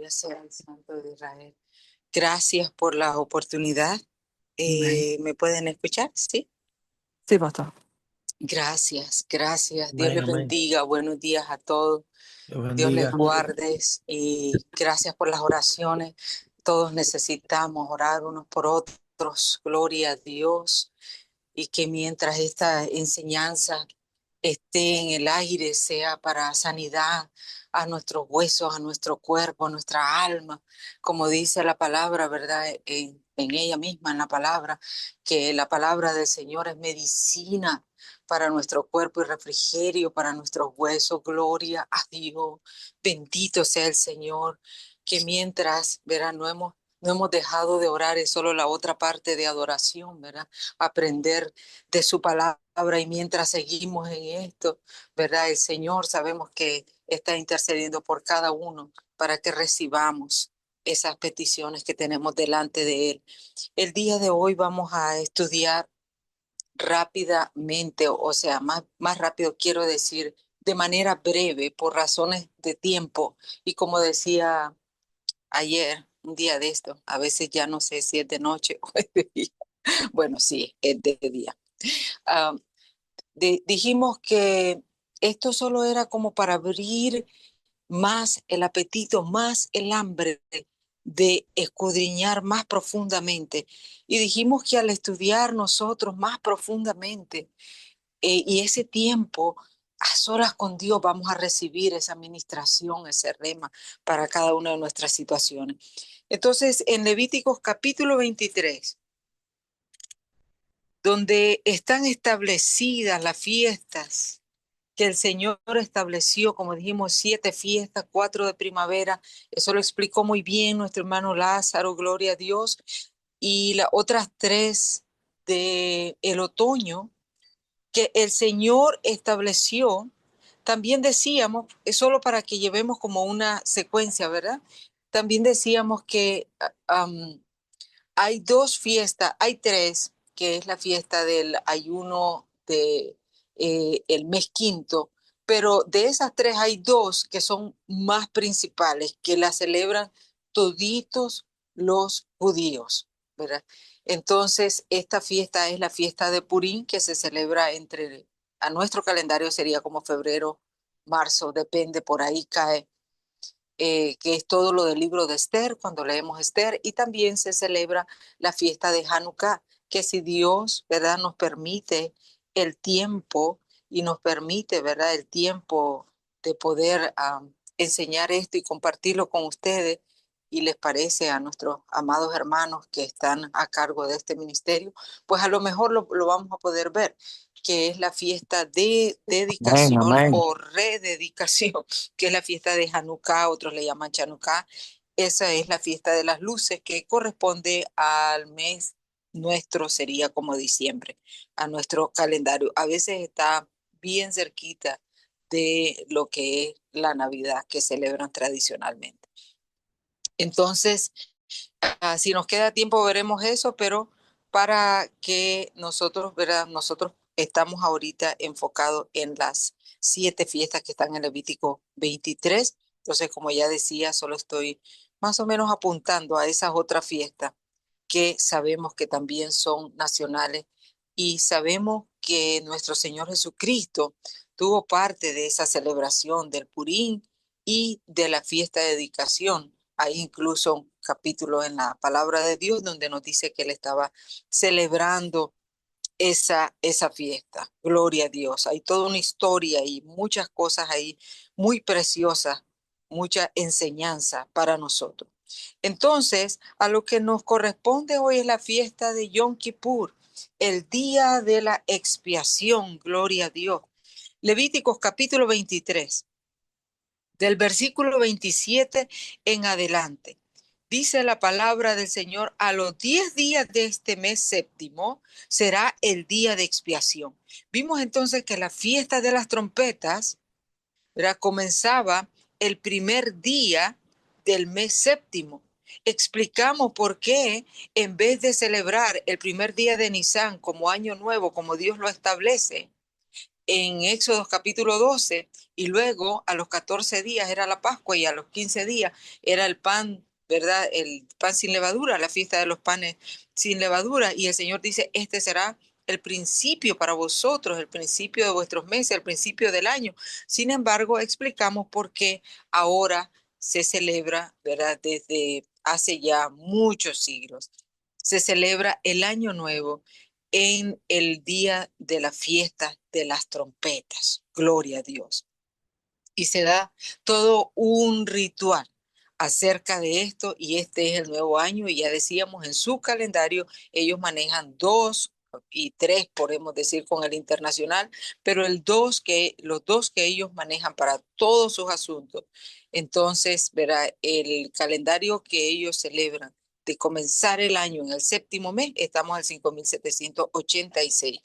Gloria sea al Santo de Israel. Gracias por la oportunidad. Amén. ¿Me pueden escuchar? Sí. Sí, pastor. Gracias, gracias. Dios Amén, les amén. bendiga. Buenos días a todos. Dios Dios les bendiga. guarde y gracias por las oraciones. Todos necesitamos orar unos por otros. Gloria a Dios. Y que mientras esta enseñanza esté en el aire, sea para sanidad a nuestros huesos, a nuestro cuerpo, a nuestra alma, como dice la palabra, ¿verdad? En ella misma, en la palabra, que la palabra del Señor es medicina para nuestro cuerpo y refrigerio para nuestros huesos. Gloria a Dios. Bendito sea el Señor, que mientras, ¿verdad? No hemos dejado de orar, es solo la otra parte de adoración, ¿verdad? Aprender de su palabra y mientras seguimos en esto, ¿verdad? El Señor sabemos que está intercediendo por cada uno para que recibamos esas peticiones que tenemos delante de Él. El día de hoy vamos a estudiar rápidamente, o sea, más rápido quiero decir, de manera breve, por razones de tiempo. Y como decía ayer, un día de esto, a veces ya no sé si es de noche o es de día. Bueno, sí, es de día. Ah, dijimos que esto solo era como para abrir más el apetito, más el hambre de escudriñar más profundamente. Y dijimos que al estudiar nosotros más profundamente y ese tiempo, a solas con Dios, vamos a recibir esa administración, ese rema para cada una de nuestras situaciones. Entonces, en Levíticos capítulo 23, donde están establecidas las fiestas que el Señor estableció, como dijimos, 7 fiestas, 4 de primavera, eso lo explicó muy bien nuestro hermano Lázaro, gloria a Dios, y las otras 3 de el otoño que el Señor estableció. También decíamos, es solo para que llevemos como una secuencia, ¿verdad? También decíamos que hay 2 fiestas, hay 3, que es la fiesta del ayuno de el mes quinto, pero de esas 3 hay 2 que son más principales, que la celebran toditos los judíos, ¿verdad? Entonces, esta fiesta es la fiesta de Purim, que se celebra a nuestro calendario sería como febrero, marzo, depende, por ahí cae que es todo lo del libro de Esther, cuando leemos Esther, y también se celebra la fiesta de Hanukkah, que si Dios, ¿verdad?, nos permite el tiempo y nos permite, ¿verdad?, el tiempo de poder enseñar esto y compartirlo con ustedes, y les parece a nuestros amados hermanos que están a cargo de este ministerio, pues a lo mejor lo vamos a poder ver, que es la fiesta de Amén, dedicación amén. o rededicación, que es la fiesta de Hanukkah, otros le llaman Chanukah. Esa es la fiesta de las luces que corresponde al mes nuestro, sería como diciembre, a nuestro calendario. A veces está bien cerquita de lo que es la Navidad que celebran tradicionalmente. Entonces, si nos queda tiempo veremos eso, pero para que nosotros, ¿verdad? Nosotros estamos ahorita enfocados en las 7 fiestas que están en Levítico 23. Entonces, como ya decía, solo estoy más o menos apuntando a esas otras fiestas que sabemos que también son nacionales y sabemos que nuestro Señor Jesucristo tuvo parte de esa celebración del Purín y de la fiesta de dedicación. Hay incluso un capítulo en la palabra de Dios donde nos dice que él estaba celebrando esa fiesta. Gloria a Dios. Hay toda una historia y muchas cosas ahí muy preciosas, mucha enseñanza para nosotros. Entonces, a lo que nos corresponde hoy es la fiesta de Yom Kippur, el día de la expiación. Gloria a Dios. Levíticos capítulo 23 del versículo 27 en adelante. Dice la palabra del Señor, a los 10 días de este mes séptimo será el día de expiación. Vimos entonces que la fiesta de las trompetas, ¿verdad?, comenzaba el primer día del mes séptimo. Explicamos por qué en vez de celebrar el primer día de Nisan como año nuevo, como Dios lo establece, en Éxodo capítulo 12, y luego a los 14 días era la Pascua y a los 15 días era el pan, ¿verdad? El pan sin levadura, la fiesta de los panes sin levadura. Y el Señor dice, este será el principio para vosotros, el principio de vuestros meses, el principio del año. Sin embargo, explicamos por qué ahora se celebra, ¿verdad? Desde hace ya muchos siglos. Se celebra el Año Nuevo en el día de la fiesta de las trompetas. Gloria a Dios. Y se da todo un ritual acerca de esto, y este es el nuevo año, y ya decíamos en su calendario, ellos manejan 2 y 3, podemos decir, con el internacional, pero los dos que ellos manejan para todos sus asuntos. Entonces, verá, el calendario que ellos celebran de comenzar el año en el séptimo mes, estamos al 5786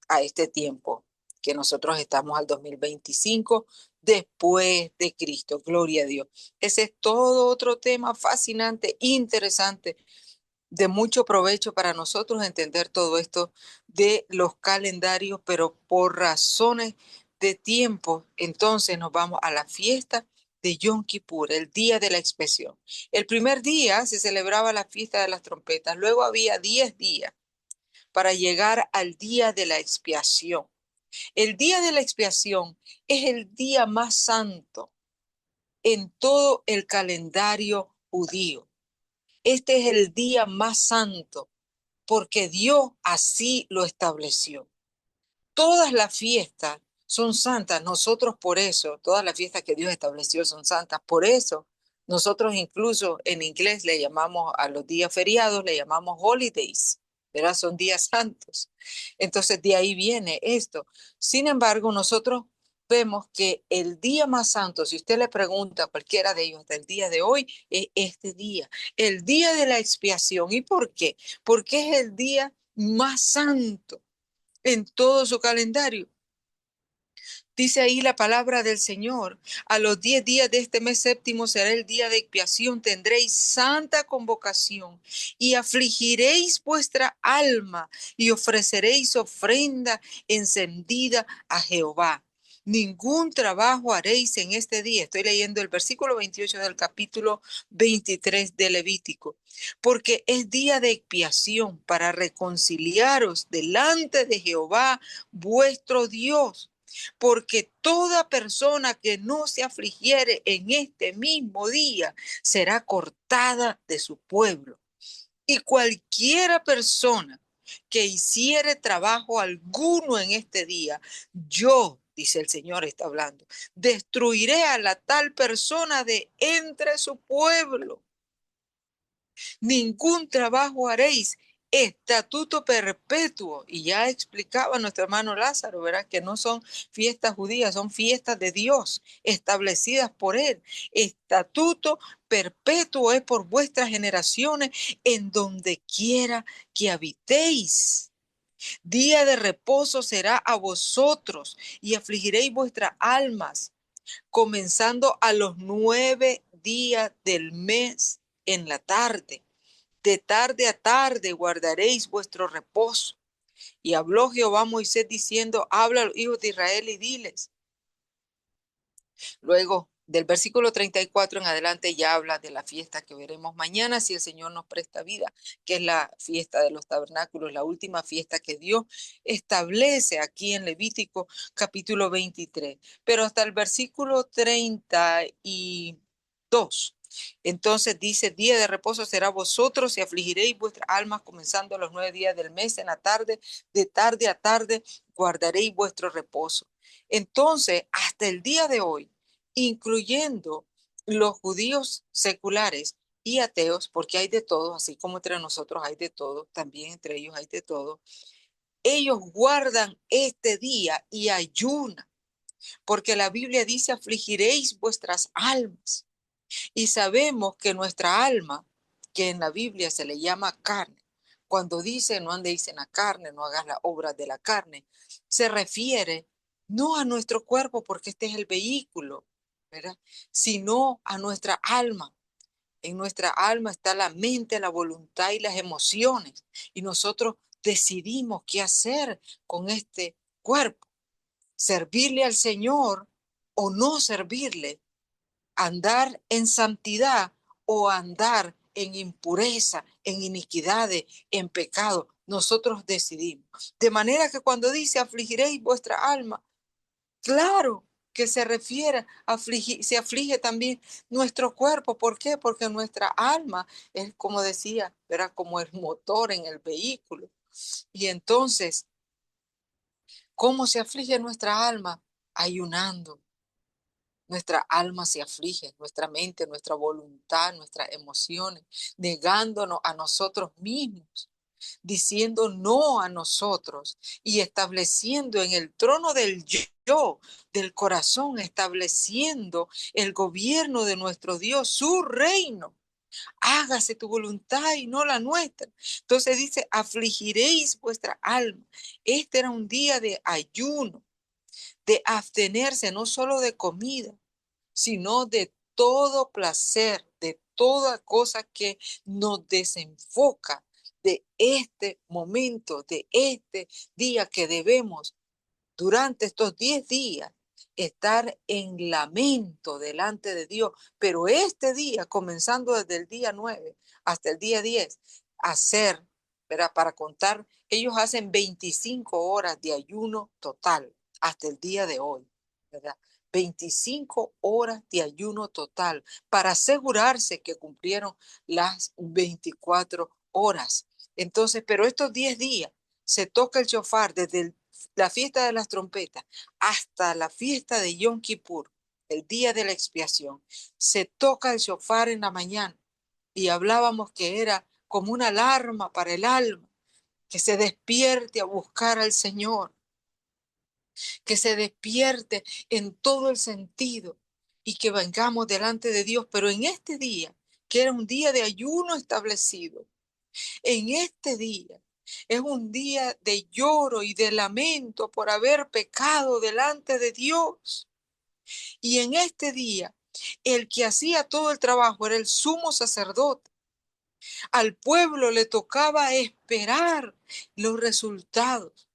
a este tiempo, que nosotros estamos al 2025 después de Cristo. Gloria a Dios. Ese es todo otro tema fascinante, interesante, de mucho provecho para nosotros entender todo esto de los calendarios, pero por razones de tiempo, entonces nos vamos a la fiesta de Yom Kippur, el día de la expiación. El primer día se celebraba la fiesta de las trompetas, luego había 10 días para llegar al día de la expiación. El día de la expiación es el día más santo en todo el calendario judío. Este es el día más santo porque Dios así lo estableció. Todas las fiestas son santas, nosotros por eso, todas las fiestas que Dios estableció son santas, por eso nosotros incluso en inglés le llamamos a los días feriados, le llamamos holidays, ¿verdad? Son días santos. Entonces de ahí viene esto. Sin embargo, nosotros vemos que el día más santo, si usted le pregunta a cualquiera de ellos hasta el día de hoy, es este día, el día de la expiación. ¿Y por qué? Porque es el día más santo en todo su calendario. Dice ahí la palabra del Señor: a los 10 días de este mes séptimo será el día de expiación, tendréis santa convocación y afligiréis vuestra alma y ofreceréis ofrenda encendida a Jehová. Ningún trabajo haréis en este día. Estoy leyendo el versículo 28 del capítulo 23 de Levítico. Porque es día de expiación para reconciliaros delante de Jehová vuestro Dios. Porque toda persona que no se afligiere en este mismo día será cortada de su pueblo. Y cualquiera persona que hiciere trabajo alguno en este día, yo, dice el Señor, está hablando, destruiré a la tal persona de entre su pueblo. Ningún trabajo haréis, estatuto perpetuo. Y ya explicaba nuestro hermano Lázaro, ¿verdad? Que no son fiestas judías, son fiestas de Dios, establecidas por él. Estatuto perpetuo es por vuestras generaciones, en donde quiera que habitéis. Día de reposo será a vosotros, y afligiréis vuestras almas, comenzando a los 9 días del mes en la tarde. De tarde a tarde guardaréis vuestro reposo. Y habló Jehová a Moisés diciendo: habla a los hijos de Israel y diles. Luego, del versículo 34 en adelante, ya habla de la fiesta que veremos mañana, si el Señor nos presta vida, que es la fiesta de los tabernáculos, la última fiesta que Dios establece aquí en Levítico capítulo 23. Pero hasta el versículo 32. Entonces dice: día de reposo será vosotros y afligiréis vuestras almas, comenzando a los 9 días del mes en la tarde, de tarde a tarde guardaréis vuestro reposo. Entonces, hasta el día de hoy, incluyendo los judíos seculares y ateos, porque hay de todo, así como entre nosotros hay de todo, también entre ellos hay de todo, ellos guardan este día y ayunan, porque la Biblia dice: afligiréis vuestras almas. Y sabemos que nuestra alma, que en la Biblia se le llama carne, cuando dice no andéis en la carne, no hagas la obra de la carne, se refiere no a nuestro cuerpo, porque este es el vehículo, ¿verdad? Sino a nuestra alma. En nuestra alma está la mente, la voluntad y las emociones. Y nosotros decidimos qué hacer con este cuerpo. servirle al Señor o no servirle, andar en santidad o andar en impureza, en iniquidades, en pecado. Nosotros decidimos. De manera que cuando dice afligiréis vuestra alma, claro que se refiere a afligir, se aflige también nuestro cuerpo. ¿Por qué? Porque nuestra alma es, como decía, era como el motor en el vehículo. Y entonces, ¿cómo se aflige nuestra alma? Ayunando. Nuestra alma se aflige, nuestra mente, nuestra voluntad, nuestras emociones, negándonos a nosotros mismos, diciendo no a nosotros y estableciendo en el trono del yo, del corazón, estableciendo el gobierno de nuestro Dios, su reino. Hágase tu voluntad y no la nuestra. Entonces dice, afligiréis vuestra alma. Este era un día de ayuno, de abstenerse no solo de comida, sino de todo placer, de toda cosa que nos desenfoca de este momento, de este día que debemos durante estos 10 días estar en lamento delante de Dios. Pero este día, comenzando desde el día 9 hasta el día 10, hacer, ¿verdad? Para contar, ellos hacen 25 horas de ayuno total hasta el día de hoy, ¿verdad? 25 horas de ayuno total para asegurarse que cumplieron las 24 horas. Entonces, pero estos 10 días se toca el shofar desde la fiesta de las trompetas hasta la fiesta de Yom Kippur, el día de la expiación. Se toca el shofar en la mañana y hablábamos que era como una alarma para el alma, que se despierte a buscar al Señor, que se despierte en todo el sentido y que vengamos delante de Dios. Pero en este día, que era un día de ayuno establecido, en este día es un día de lloro y de lamento por haber pecado delante de Dios. Y en este día, el que hacía todo el trabajo era el sumo sacerdote. Al pueblo le tocaba esperar los resultados.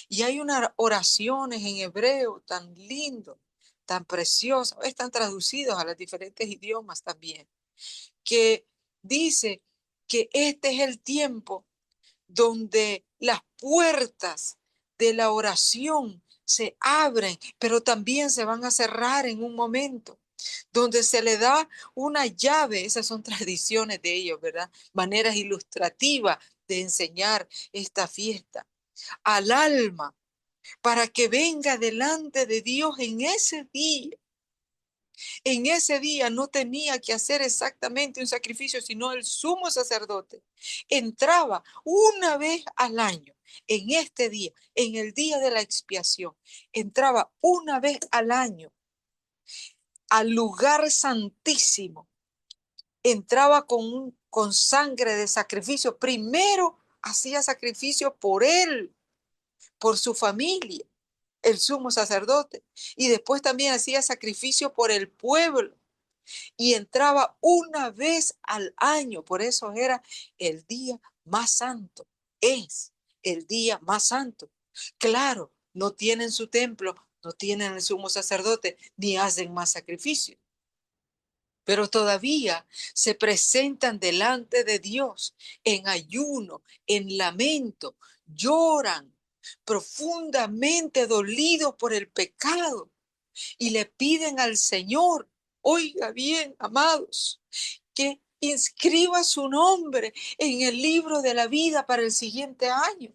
Y hay unas oraciones en hebreo tan lindo, tan preciosas, están traducidos a los diferentes idiomas también, que dice que este es el tiempo donde las puertas de la oración se abren, pero también se van a cerrar en un momento, donde se le da una llave. Esas son tradiciones de ellos, ¿verdad? Maneras ilustrativas de enseñar esta fiesta al alma para que venga delante de Dios en ese día. En ese día no tenía que hacer exactamente un sacrificio, sino el sumo sacerdote entraba una vez al año, en este día, en el día de la expiación, entraba una vez al año al lugar santísimo, entraba con sangre de sacrificio. Primero hacía sacrificio por él, por su familia, el sumo sacerdote, y después también hacía sacrificio por el pueblo. Y entraba una vez al año, por eso era el día más santo, es el día más santo. Claro, no tienen su templo, no tienen el sumo sacerdote, ni hacen más sacrificios, pero todavía se presentan delante de Dios en ayuno, en lamento, lloran profundamente dolidos por el pecado y le piden al Señor, oiga bien, amados, que inscriba su nombre en el libro de la vida para el siguiente año.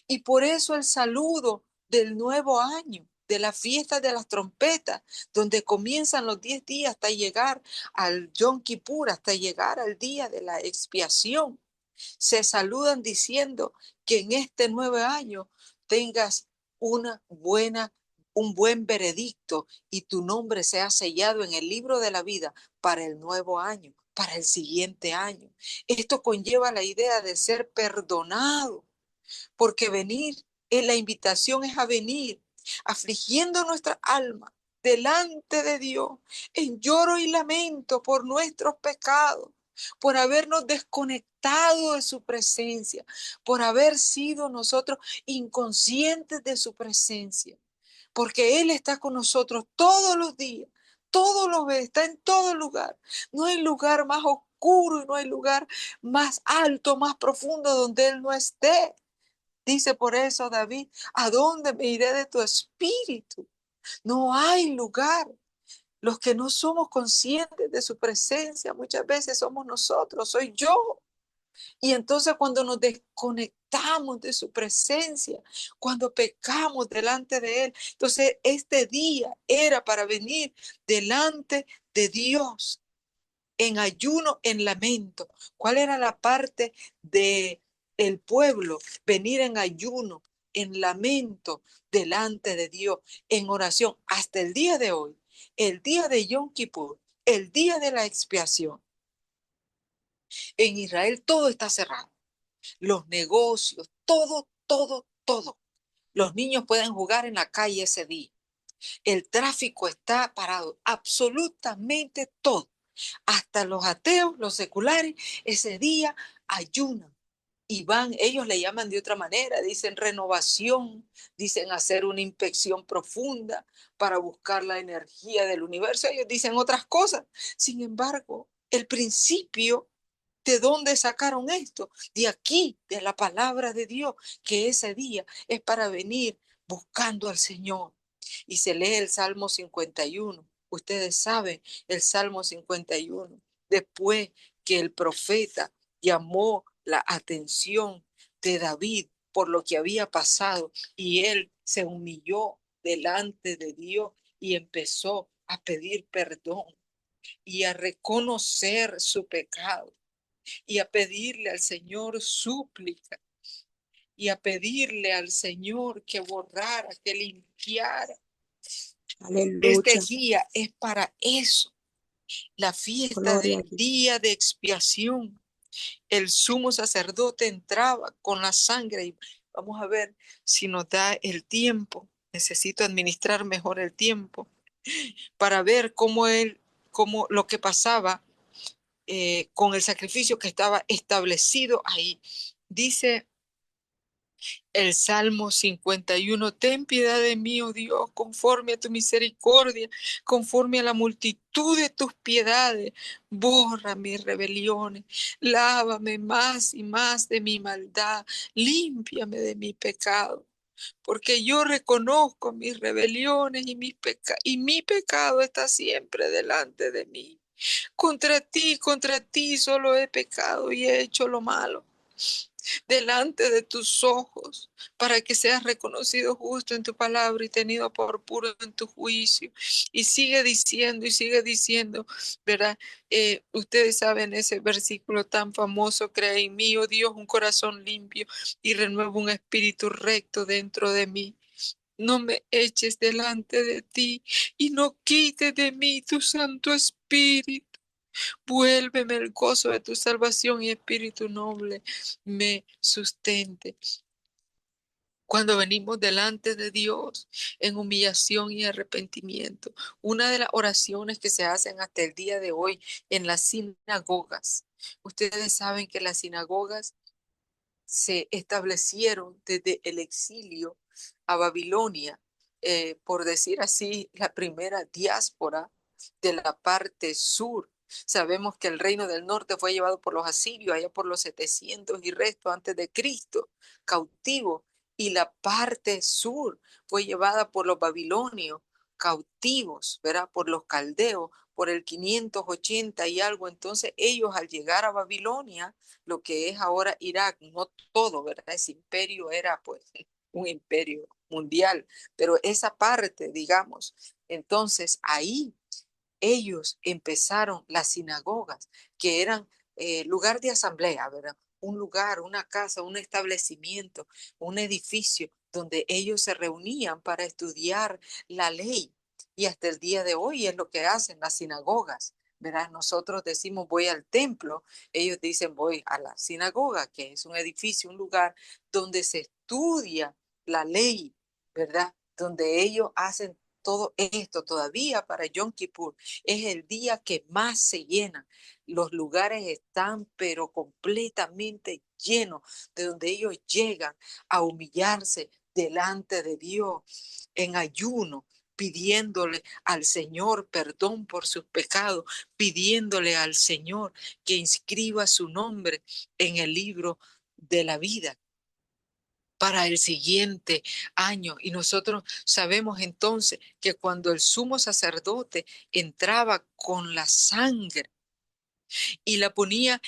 Y por eso el saludo del nuevo año, de la fiesta de las trompetas, donde comienzan los 10 días hasta llegar al Yom Kippur, hasta llegar al día de la expiación. Se saludan diciendo que en este nuevo año tengas una buena, un buen veredicto y tu nombre sea sellado en el libro de la vida para el nuevo año, para el siguiente año. Esto conlleva la idea de ser perdonado, porque venir, la invitación es a venir, afligiendo nuestra alma delante de Dios, en lloro y lamento por nuestros pecados, por habernos desconectado de su presencia, por haber sido nosotros inconscientes de su presencia, porque Él está con nosotros todos los días, todos los días, está en todo lugar. No hay lugar más oscuro y no hay lugar más alto, más profundo donde Él no esté. Dice por eso David, ¿a dónde me iré de tu espíritu? No hay lugar. Los que no somos conscientes de su presencia muchas veces somos nosotros, soy yo. Y entonces cuando nos desconectamos de su presencia, cuando pecamos delante de Él, entonces este día era para venir delante de Dios en ayuno, en lamento. ¿Cuál era la parte de el pueblo? Venir en ayuno, en lamento delante de Dios, en oración, hasta el día de hoy, el día de Yom Kippur, el día de la expiación. En Israel todo está cerrado, los negocios, todo, todo, todo. Los niños pueden jugar en la calle ese día. El tráfico está parado, absolutamente todo. Hasta los ateos, los seculares, ese día ayunan y van, ellos le llaman de otra manera, dicen renovación, dicen hacer una inspección profunda para buscar la energía del universo, ellos dicen otras cosas. Sin embargo, el principio, ¿de dónde sacaron esto? De aquí, de la palabra de Dios, que ese día es para venir buscando al Señor. Y se lee el Salmo 51. Ustedes saben el Salmo 51. Después que el profeta llamó la atención de David por lo que había pasado y él se humilló delante de Dios y empezó a pedir perdón y a reconocer su pecado y a pedirle al Señor súplica y a pedirle al Señor que borrara, que limpiara. Este Aleluya. día es para eso, la fiesta Gloria del a Dios. día de expiación. El sumo sacerdote entraba con la sangre y vamos a ver si nos da el tiempo. Necesito administrar mejor el tiempo para ver cómo lo que pasaba con el sacrificio que estaba establecido ahí. Dice el Salmo 51, ten piedad de mí, oh Dios, conforme a tu misericordia, conforme a la multitud de tus piedades, borra mis rebeliones, lávame más y más de mi maldad, límpiame de mi pecado, porque yo reconozco mis rebeliones y mi pecado está siempre delante de mí. Contra ti solo he pecado y he hecho lo malo delante de tus ojos, para que seas reconocido justo en tu palabra y tenido por puro en tu juicio. Y sigue diciendo, ¿verdad? Ustedes saben ese versículo tan famoso, crea en mí, oh Dios, un corazón limpio y renueva un espíritu recto dentro de mí. No me eches delante de ti y no quites de mí tu Santo Espíritu. Vuélveme el gozo de tu salvación y espíritu noble me sustente. Cuando venimos delante de Dios en humillación y arrepentimiento, una de las oraciones que se hacen hasta el día de hoy en las sinagogas, ustedes saben que las sinagogas se establecieron desde el exilio a Babilonia, por decir así, la primera diáspora de la parte sur. Sabemos que el reino del norte fue llevado por los asirios allá por los 700 y resto antes de Cristo, cautivo, y la parte sur fue llevada por los babilonios, cautivos, ¿verdad? Por los caldeos, por el 580 y algo. Entonces ellos al llegar a Babilonia, lo que es ahora Irak, no todo, ¿verdad? Ese imperio era pues un imperio mundial, pero esa parte, digamos, entonces ahí ellos empezaron las sinagogas, que eran lugar de asamblea, ¿verdad? Un lugar, una casa, un establecimiento, un edificio donde ellos se reunían para estudiar la ley. Y hasta el día de hoy es lo que hacen las sinagogas, ¿verdad? Nosotros decimos voy al templo, ellos dicen voy a la sinagoga, que es un edificio, un lugar donde se estudia la ley, ¿verdad? Donde ellos hacen todo esto todavía para Yom Kippur. Es el día que más se llena. Los lugares están pero completamente llenos, de donde ellos llegan a humillarse delante de Dios en ayuno, pidiéndole al Señor perdón por sus pecados, pidiéndole al Señor que inscriba su nombre en el libro de la vida para el siguiente año. Y nosotros sabemos entonces que cuando el sumo sacerdote entraba con la sangre y la ponía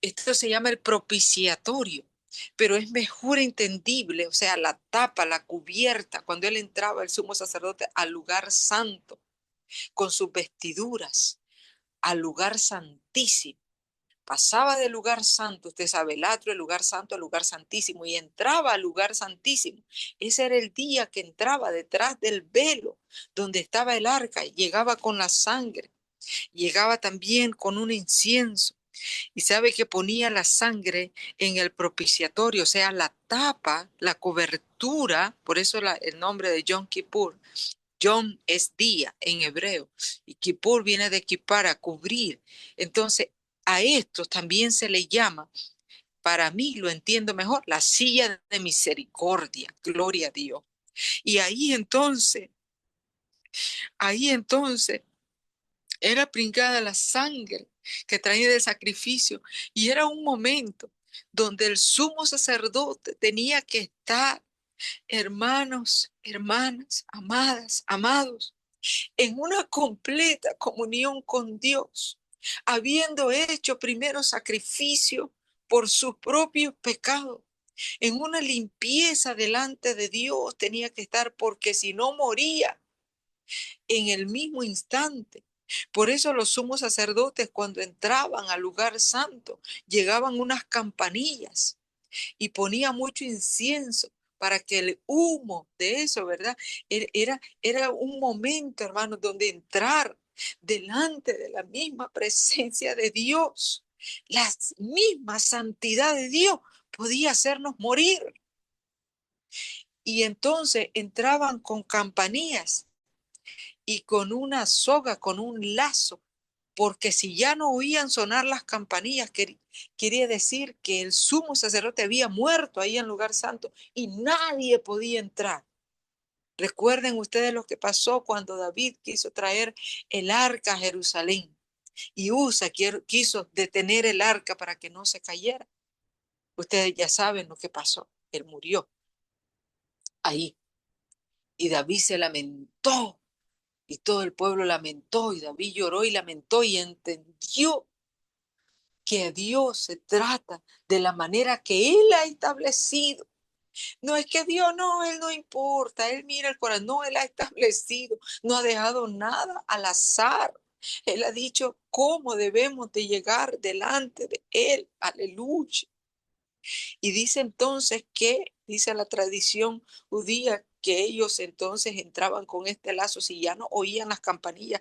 esto se llama el propiciatorio, pero es mejor entendible, o sea, la tapa, la cubierta, cuando él entraba, el sumo sacerdote, al lugar santo, con sus vestiduras, al lugar santísimo. Pasaba del lugar santo, usted sabe, el atrio, el lugar santo, al lugar santísimo, y entraba al lugar santísimo. Ese era el día que entraba detrás del velo, donde estaba el arca, y llegaba con la sangre, llegaba también con un incienso. Y sabe que ponía la sangre en el propiciatorio, o sea, la tapa, la cobertura, por eso el nombre de Yom Kippur. Yom es día en hebreo y Kippur viene de kippar, a cubrir. Entonces, a esto también se le llama, para mí lo entiendo mejor, la silla de misericordia, gloria a Dios. Y ahí entonces, era pringada la sangre que traía de sacrificio y era un momento donde el sumo sacerdote tenía que estar, hermanos, hermanas, amadas, amados, en una completa comunión con Dios, habiendo hecho primero sacrificio por sus propios pecados. En una limpieza delante de Dios tenía que estar, porque si no moría en el mismo instante. Por eso los sumos sacerdotes, cuando entraban al lugar santo, llegaban unas campanillas y ponía mucho incienso para que el humo de eso, ¿verdad? Era un momento, hermanos, donde entrar delante de la misma presencia de Dios, la misma santidad de Dios podía hacernos morir. Y entonces entraban con campanillas y con una soga, con un lazo, porque si ya no oían sonar las campanillas, quería decir que el sumo sacerdote había muerto ahí en lugar santo y nadie podía entrar. Recuerden ustedes lo que pasó cuando David quiso traer el arca a Jerusalén y Usa quiso detener el arca para que no se cayera. Ustedes ya saben lo que pasó. Él murió ahí y David se lamentó. Y todo el pueblo lamentó y David lloró y lamentó y entendió que Dios se trata de la manera que Él ha establecido. No es que Dios no, Él no importa, Él mira el corazón, no, Él ha establecido, no ha dejado nada al azar. Él ha dicho cómo debemos de llegar delante de Él. Aleluya. Y dice entonces que, dice la tradición judía, que ellos entonces entraban con este lazo, si ya no oían las campanillas,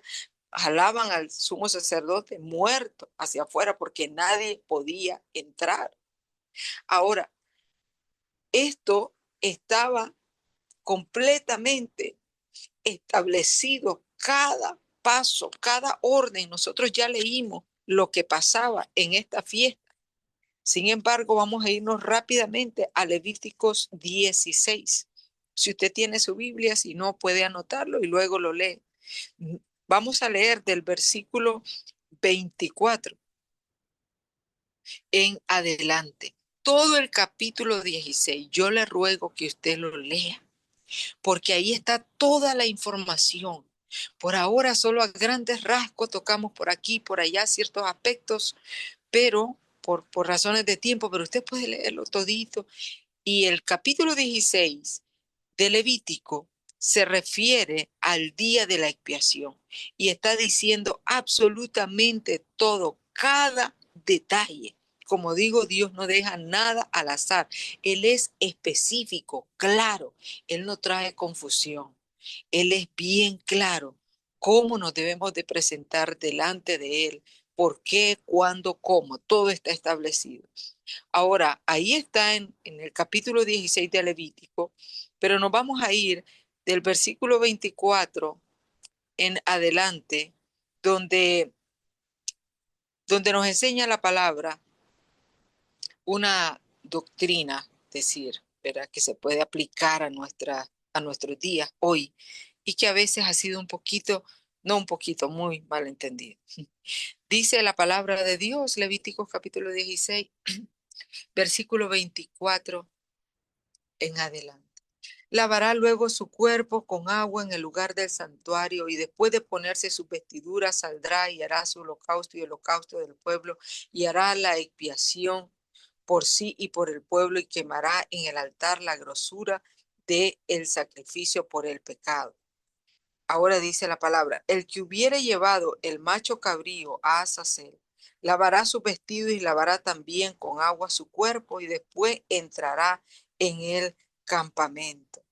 jalaban al sumo sacerdote muerto hacia afuera porque nadie podía entrar. Ahora, esto estaba completamente establecido, cada paso, cada orden. Nosotros ya leímos lo que pasaba en esta fiesta. Sin embargo, vamos a irnos rápidamente a Levíticos 16. Si usted tiene su Biblia, si no, puede anotarlo y luego lo lee. Vamos a leer del versículo 24 en adelante. Todo el capítulo 16. Yo le ruego que usted lo lea, porque ahí está toda la información. Por ahora solo a grandes rasgos tocamos por aquí, por allá ciertos aspectos, pero por razones de tiempo, pero usted puede leerlo todito. Y el capítulo 16 de Levítico se refiere al día de la expiación y está diciendo absolutamente todo, cada detalle. Como digo, Dios no deja nada al azar. Él es específico, claro. Él no trae confusión. Él es bien claro cómo nos debemos de presentar delante de Él, por qué, cuándo, cómo. Todo está establecido. Ahora, ahí está en el capítulo 16 de Levítico, pero nos vamos a ir del versículo 24 en adelante, donde, donde nos enseña la palabra una doctrina decir, ¿verdad? Que se puede aplicar a nuestros días hoy y que a veces ha sido un poquito, no un poquito, muy mal entendido. Dice la palabra de Dios, Levíticos capítulo 16, versículo 24 en adelante. Lavará luego su cuerpo con agua en el lugar del santuario y después de ponerse sus vestiduras saldrá y hará su holocausto y el holocausto del pueblo y hará la expiación por sí y por el pueblo y quemará en el altar la grosura del sacrificio por el pecado. Ahora dice la palabra, el que hubiere llevado el macho cabrío a Azazel, lavará su vestido y lavará también con agua su cuerpo y después entrará en el campamento.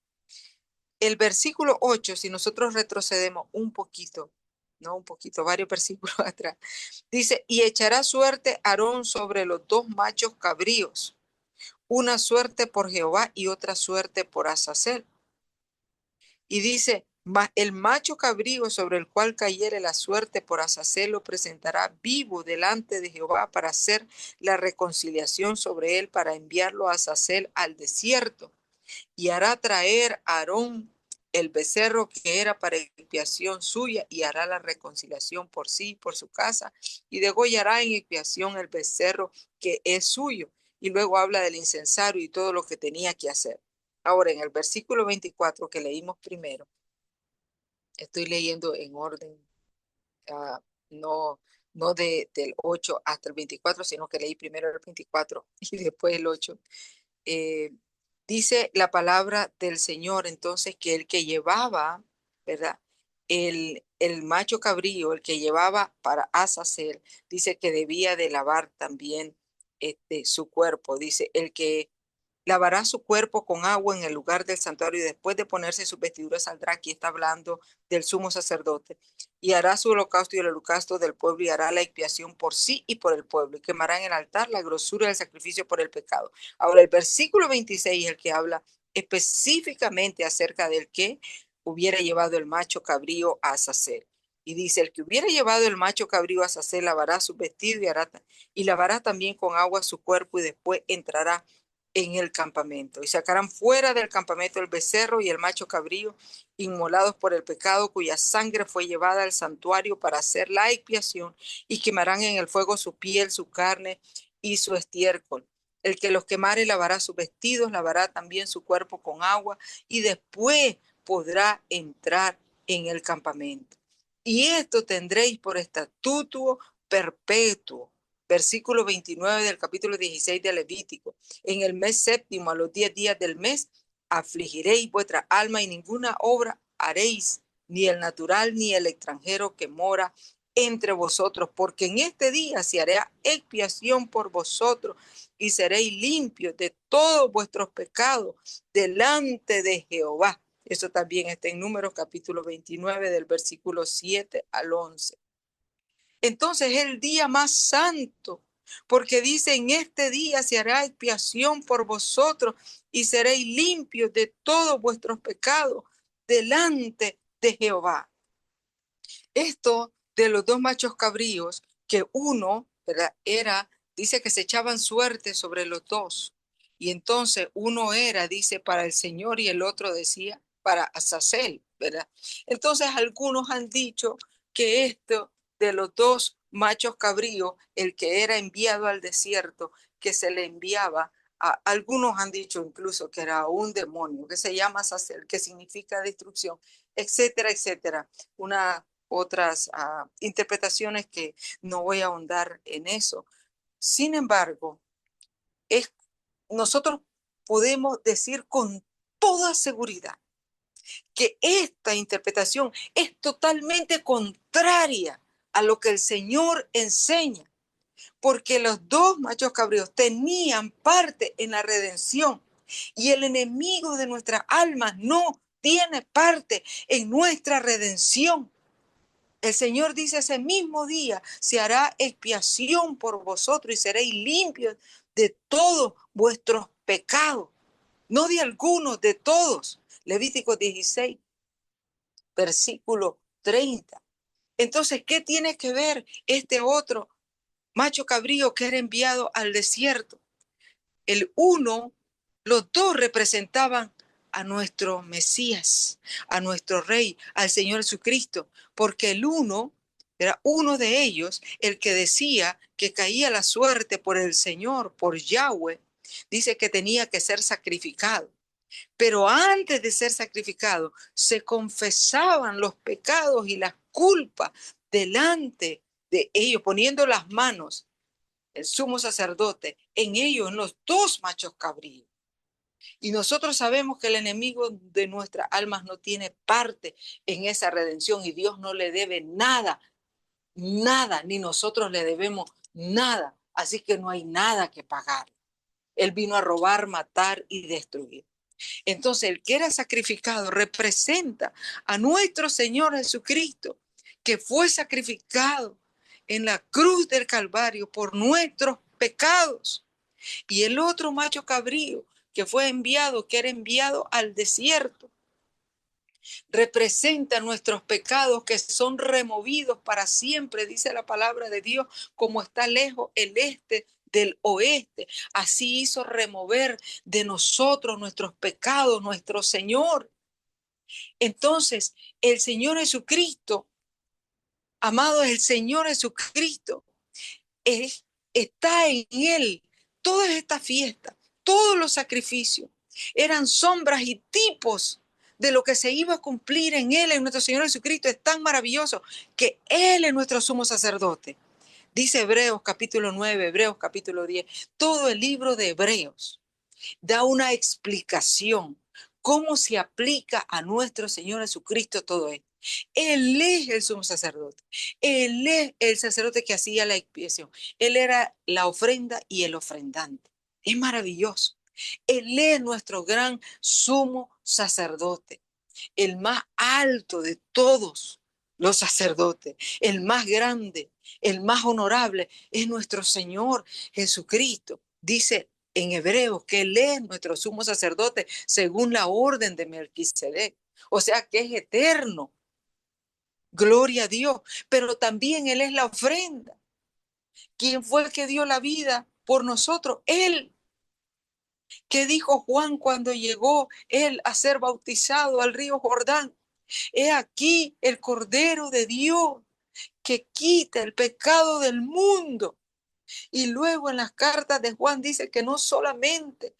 El versículo 8, si nosotros retrocedemos un poquito, no un poquito, varios versículos atrás, dice, y echará suerte Aarón sobre los dos machos cabríos, una suerte por Jehová y otra suerte por Azazel. Y dice, el macho cabrío sobre el cual cayere la suerte por Azazel lo presentará vivo delante de Jehová para hacer la reconciliación sobre él, para enviarlo a Azazel al desierto. Y hará traer a Aarón el becerro que era para expiación suya y hará la reconciliación por sí y por su casa y degollará en expiación el becerro que es suyo. Y luego habla del incensario y todo lo que tenía que hacer. Ahora, en el versículo 24 que leímos primero, estoy leyendo en orden, uh, no, no del 8 hasta el 24, sino que leí primero el 24 y después el 8. Dice la palabra del Señor, entonces, que el que llevaba, ¿verdad? El macho cabrío, el que llevaba para Azazel, dice que debía de lavar también su cuerpo. Dice, el que lavará su cuerpo con agua en el lugar del santuario y después de ponerse sus vestiduras saldrá, aquí está hablando del sumo sacerdote, y hará su holocausto y el holocausto del pueblo y hará la expiación por sí y por el pueblo y quemará en el altar la grosura del sacrificio por el pecado. Ahora el versículo 26 es el que habla específicamente acerca del que hubiera llevado el macho cabrío a Azazel. Y dice, el que hubiera llevado el macho cabrío a Azazel lavará su vestido y lavará también con agua su cuerpo y después entrará en el campamento y sacarán fuera del campamento el becerro y el macho cabrío inmolados por el pecado cuya sangre fue llevada al santuario para hacer la expiación y quemarán en el fuego su piel, su carne y su estiércol. El que los quemare lavará sus vestidos, lavará también su cuerpo con agua y después podrá entrar en el campamento. Y esto tendréis por estatuto perpetuo. Versículo 29 del capítulo 16 de Levítico. En el mes séptimo, a los 10 días del mes, afligiréis vuestra alma y ninguna obra haréis, ni el natural ni el extranjero que mora entre vosotros, porque en este día se hará expiación por vosotros y seréis limpios de todos vuestros pecados delante de Jehová. Eso también está en Números capítulo 29 del versículo 7 al 11. Entonces es el día más santo, porque dice, en este día se hará expiación por vosotros y seréis limpios de todos vuestros pecados delante de Jehová. Esto de los dos machos cabríos, que uno, ¿verdad? Dice que se echaban suerte sobre los dos. Y entonces uno era, dice, para el Señor y el otro decía para Azazel, ¿verdad? Entonces algunos han dicho que esto de los dos machos cabríos, el que era enviado al desierto, que se le enviaba algunos han dicho incluso que era un demonio, que se llama Azazel, que significa destrucción, etcétera, etcétera. Otras interpretaciones que no voy a ahondar en eso. Sin embargo, nosotros podemos decir con toda seguridad que esta interpretación es totalmente contraria a lo que el Señor enseña, porque los dos machos cabríos tenían parte en la redención y el enemigo de nuestras almas no tiene parte en nuestra redención. El Señor dice, ese mismo día se hará expiación por vosotros y seréis limpios de todos vuestros pecados, no de algunos, de todos. Levítico 16, versículo 30. Entonces, ¿qué tiene que ver este otro macho cabrío que era enviado al desierto? El uno Los dos representaban a nuestro Mesías, a nuestro Rey, al Señor Jesucristo, porque el uno era uno de ellos, el que decía que caía la suerte por el Señor, por Yahweh, dice que tenía que ser sacrificado. Pero antes de ser sacrificado, se confesaban los pecados y las culpas delante de ellos, poniendo las manos, el sumo sacerdote, en ellos, en los dos machos cabríos. Y nosotros sabemos que el enemigo de nuestras almas no tiene parte en esa redención y Dios no le debe nada, nada, ni nosotros le debemos nada. Así que no hay nada que pagar. Él vino a robar, matar y destruir. Entonces, el que era sacrificado representa a nuestro Señor Jesucristo, que fue sacrificado en la cruz del Calvario por nuestros pecados. Y el otro macho cabrío que fue enviado, que era enviado al desierto, representa nuestros pecados que son removidos para siempre, dice la palabra de Dios, como está lejos el este del oeste. Así hizo remover de nosotros nuestros pecados, nuestro Señor. Entonces, el Señor Jesucristo, amado, el Señor Jesucristo, está en Él. Todas estas fiestas, todos los sacrificios, eran sombras y tipos de lo que se iba a cumplir en Él, en nuestro Señor Jesucristo. Es tan maravilloso que Él es nuestro sumo sacerdote. Dice Hebreos capítulo 9, Hebreos capítulo 10, todo el libro de Hebreos da una explicación cómo se aplica a nuestro Señor Jesucristo todo esto. Él es el sumo sacerdote. Él es el sacerdote que hacía la expiación. Él era la ofrenda y el ofrendante. Es maravilloso. Él es nuestro gran sumo sacerdote, el más alto de todos los sacerdotes, el más grande, el más honorable, es nuestro Señor Jesucristo. Dice en Hebreos que Él es nuestro sumo sacerdote según la orden de Melquisedec. O sea que es eterno. Gloria a Dios. Pero también Él es la ofrenda. ¿Quién fue el que dio la vida por nosotros? Él. ¿Qué dijo Juan cuando llegó él a ser bautizado al río Jordán? He aquí el Cordero de Dios que quita el pecado del mundo. Y luego en las cartas de Juan dice que no solamente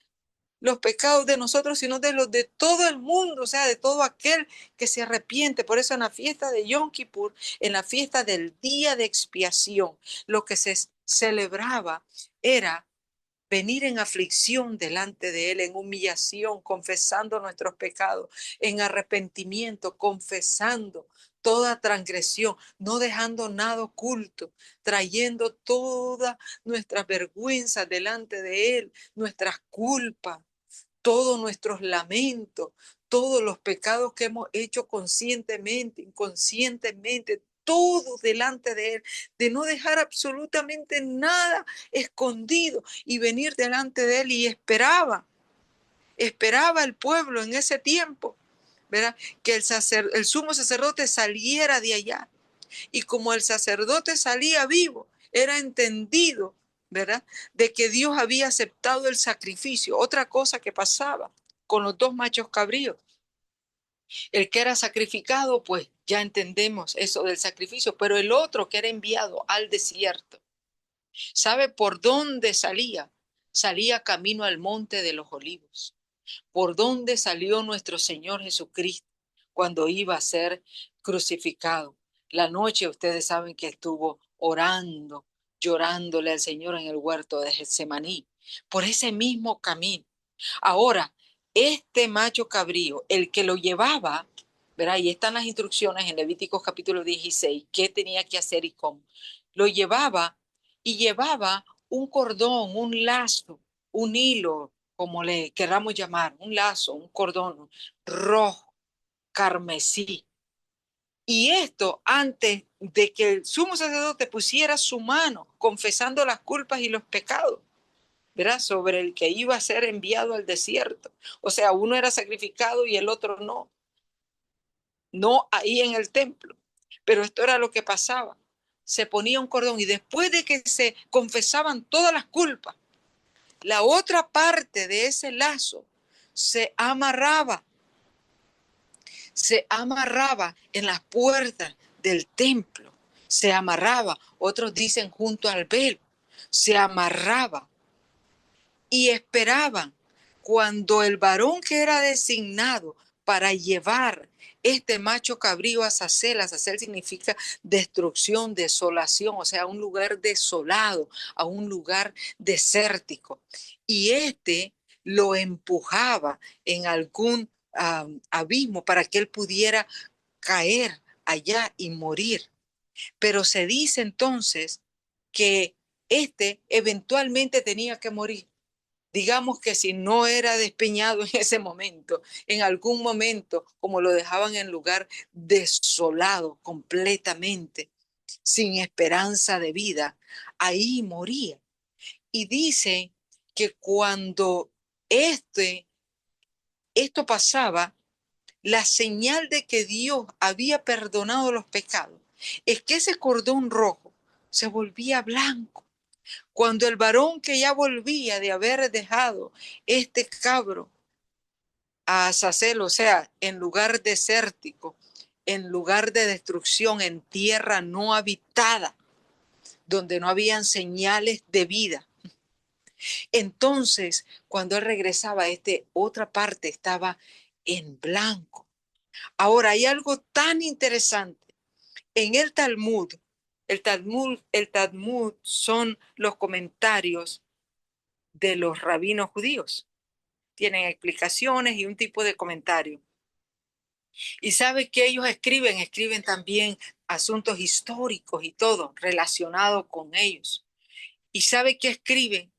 los pecados de nosotros, sino de los de todo el mundo, o sea, de todo aquel que se arrepiente. Por eso en la fiesta de Yom Kippur, en la fiesta del día de expiación, lo que se celebraba era venir en aflicción delante de Él, en humillación, confesando nuestros pecados, en arrepentimiento, confesando toda transgresión, no dejando nada oculto, trayendo toda nuestra vergüenza delante de Él, nuestras culpas, todos nuestros lamentos, todos los pecados que hemos hecho conscientemente, inconscientemente, todo delante de Él, de no dejar absolutamente nada escondido y venir delante de Él. Y esperaba el pueblo en ese tiempo, ¿verdad? Que el sumo sacerdote saliera de allá. Y como el sacerdote salía vivo, era entendido, ¿verdad? De que Dios había aceptado el sacrificio. Otra cosa que pasaba con los dos machos cabríos. El que era sacrificado, pues ya entendemos eso del sacrificio, pero el otro que era enviado al desierto, ¿sabe por dónde salía? Salía camino al monte de los olivos. ¿Por dónde salió nuestro Señor Jesucristo cuando iba a ser crucificado? La noche ustedes saben que estuvo orando, llorándole al Señor en el huerto de Getsemaní, por ese mismo camino. Ahora, este macho cabrío, el que lo llevaba, ¿verdad? Ahí están las instrucciones en Levíticos capítulo 16, qué tenía que hacer y cómo. Lo llevaba y llevaba un cordón, un lazo, un hilo, como le queramos llamar, un lazo, un cordón rojo, carmesí. Y esto antes de que el sumo sacerdote pusiera su mano confesando las culpas y los pecados, ¿verdad? Sobre el que iba a ser enviado al desierto. O sea, uno era sacrificado y el otro no. No ahí en el templo. Pero esto era lo que pasaba. Se ponía un cordón y después de que se confesaban todas las culpas, la otra parte de ese lazo se amarraba en las puertas del templo, se amarraba, otros dicen junto al velo, se amarraba y esperaban cuando el varón que era designado para llevar este macho cabrío a Azazel. Azazel significa destrucción, desolación, o sea, un lugar desolado, a un lugar desértico. Y lo empujaba en algún abismo para que él pudiera caer allá y morir. Pero se dice entonces que eventualmente tenía que morir. Digamos que si no era despeñado en ese momento, en algún momento, como lo dejaban en lugar desolado completamente, sin esperanza de vida, ahí moría. Y dice que cuando esto pasaba, la señal de que Dios había perdonado los pecados es que ese cordón rojo se volvía blanco. Cuando el varón que ya volvía de haber dejado este cabro a Azazel, o sea, en lugar desértico, en lugar de destrucción, en tierra no habitada, donde no habían señales de vida. Entonces, cuando él regresaba, otra parte estaba en blanco. Ahora, hay algo tan interesante. En el Talmud son los comentarios de los rabinos judíos. Tienen explicaciones y un tipo de comentario. Y sabe que ellos escriben también asuntos históricos y todo relacionado con ellos. Y sabe que escriben,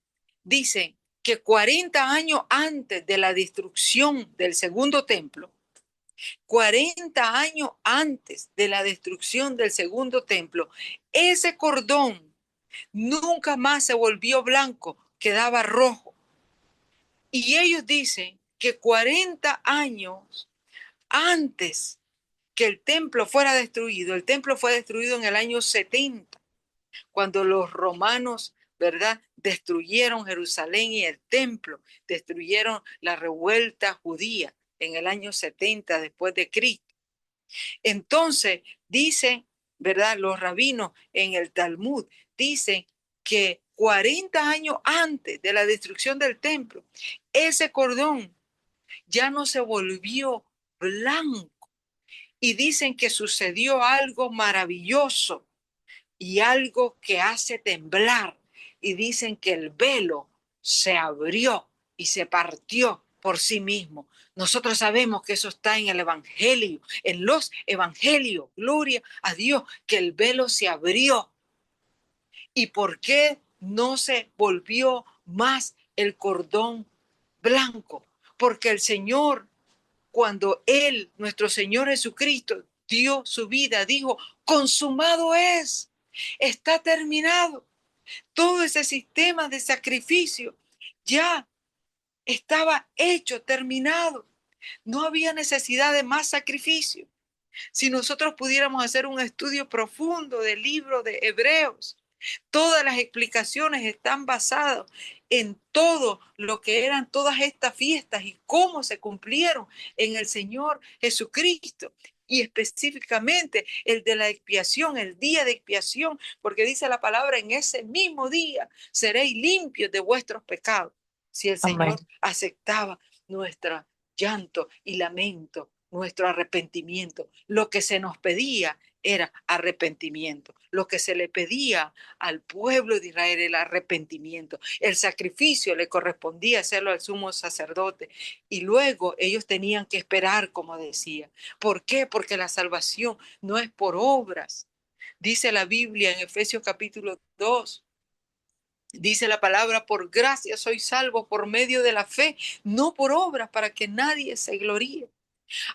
dicen que 40 años antes de la destrucción del segundo templo, 40 años antes de la destrucción del segundo templo, ese cordón nunca más se volvió blanco, quedaba rojo. Y ellos dicen que 40 años antes que el templo fuera destruido, el templo fue destruido en el año 70, cuando los romanos, ¿verdad?, destruyeron Jerusalén y el templo, destruyeron la revuelta judía en el año 70 después de Cristo. Entonces, dicen, ¿verdad?, los rabinos en el Talmud, dicen que 40 años antes de la destrucción del templo, ese cordón ya no se volvió blanco. Y dicen que sucedió algo maravilloso y algo que hace temblar. Y dicen que el velo se abrió y se partió por sí mismo. Nosotros sabemos que eso está en el Evangelio, en los Evangelios. Gloria a Dios, que el velo se abrió. ¿Y por qué no se volvió más el cordón blanco? Porque el Señor, cuando Él, nuestro Señor Jesucristo, dio su vida, dijo, consumado es, está terminado. Todo ese sistema de sacrificio ya estaba hecho, terminado. No había necesidad de más sacrificio. Si nosotros pudiéramos hacer un estudio profundo del libro de Hebreos, todas las explicaciones están basadas en todo lo que eran todas estas fiestas y cómo se cumplieron en el Señor Jesucristo. Y específicamente el de la expiación, el día de expiación, porque dice la palabra, en ese mismo día seréis limpios de vuestros pecados. Si el Señor aceptaba nuestro llanto y lamento, nuestro arrepentimiento, lo que se nos pedía era arrepentimiento. Lo que se le pedía al pueblo de Israel era el arrepentimiento. El sacrificio le correspondía hacerlo al sumo sacerdote. Y luego ellos tenían que esperar, como decía. ¿Por qué? Porque la salvación no es por obras. Dice la Biblia en Efesios capítulo 2. Dice la palabra, por gracia soy salvo por medio de la fe, no por obras para que nadie se gloríe.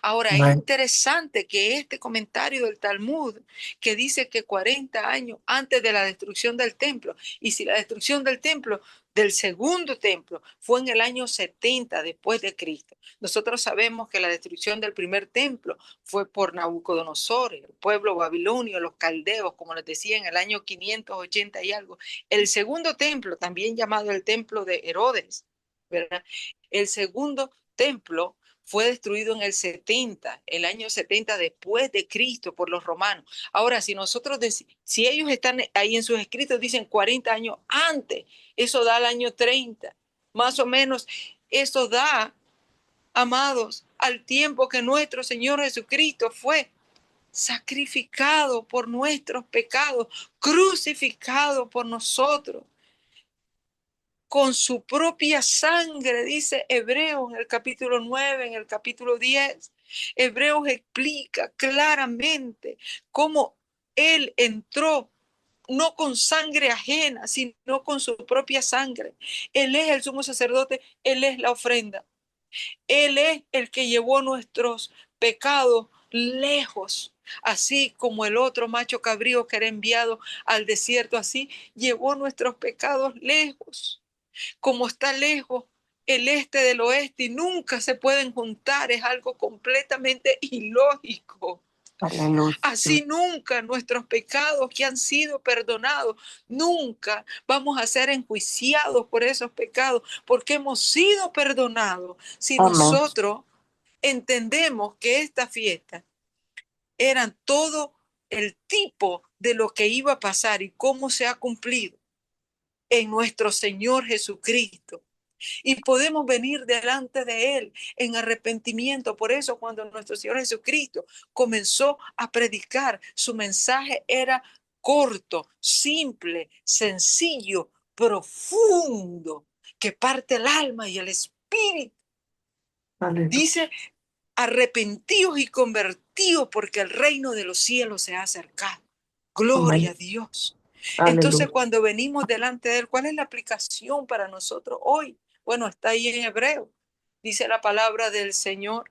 Ahora, es Amén. interesante que este comentario del Talmud, que dice que 40 años antes de la destrucción del templo, y si la destrucción del templo, del segundo templo, fue en el año 70 después de Cristo. Nosotros sabemos que la destrucción del primer templo fue por Nabucodonosor, el pueblo babilonio, los caldeos, como les decía, en el año 580 y algo. El segundo templo, también llamado el templo de Herodes, ¿verdad? El segundo templo fue destruido en el año 70 después de Cristo por los romanos. Ahora, si ellos están ahí en sus escritos, dicen 40 años antes, eso da al año 30, más o menos, eso da, amados, al tiempo que nuestro Señor Jesucristo fue sacrificado por nuestros pecados, crucificado por nosotros con su propia sangre, dice Hebreos en el capítulo 9, en el capítulo 10. Hebreos explica claramente cómo él entró no con sangre ajena, sino con su propia sangre. Él es el sumo sacerdote, él es la ofrenda. Él es el que llevó nuestros pecados lejos, así como el otro macho cabrío que era enviado al desierto, así llevó nuestros pecados lejos. Como está lejos el este del oeste y nunca se pueden juntar, es algo completamente ilógico. Aleluya. Así nunca nuestros pecados que han sido perdonados, nunca vamos a ser enjuiciados por esos pecados, porque hemos sido perdonados. Si Amén. nosotros entendemos que esta fiesta eran todo el tipo de lo que iba a pasar y cómo se ha cumplido en nuestro Señor Jesucristo. Y podemos venir delante de Él en arrepentimiento. Por eso cuando nuestro Señor Jesucristo comenzó a predicar, su mensaje era corto, simple, sencillo, profundo, que parte el alma y el espíritu. Aleluya. Dice, arrepentidos y convertidos porque el reino de los cielos se ha acercado. Gloria a Dios. Entonces, Aleluya. cuando venimos delante de Él, ¿cuál es la aplicación para nosotros hoy? Bueno, está ahí en Hebreo. Dice la palabra del Señor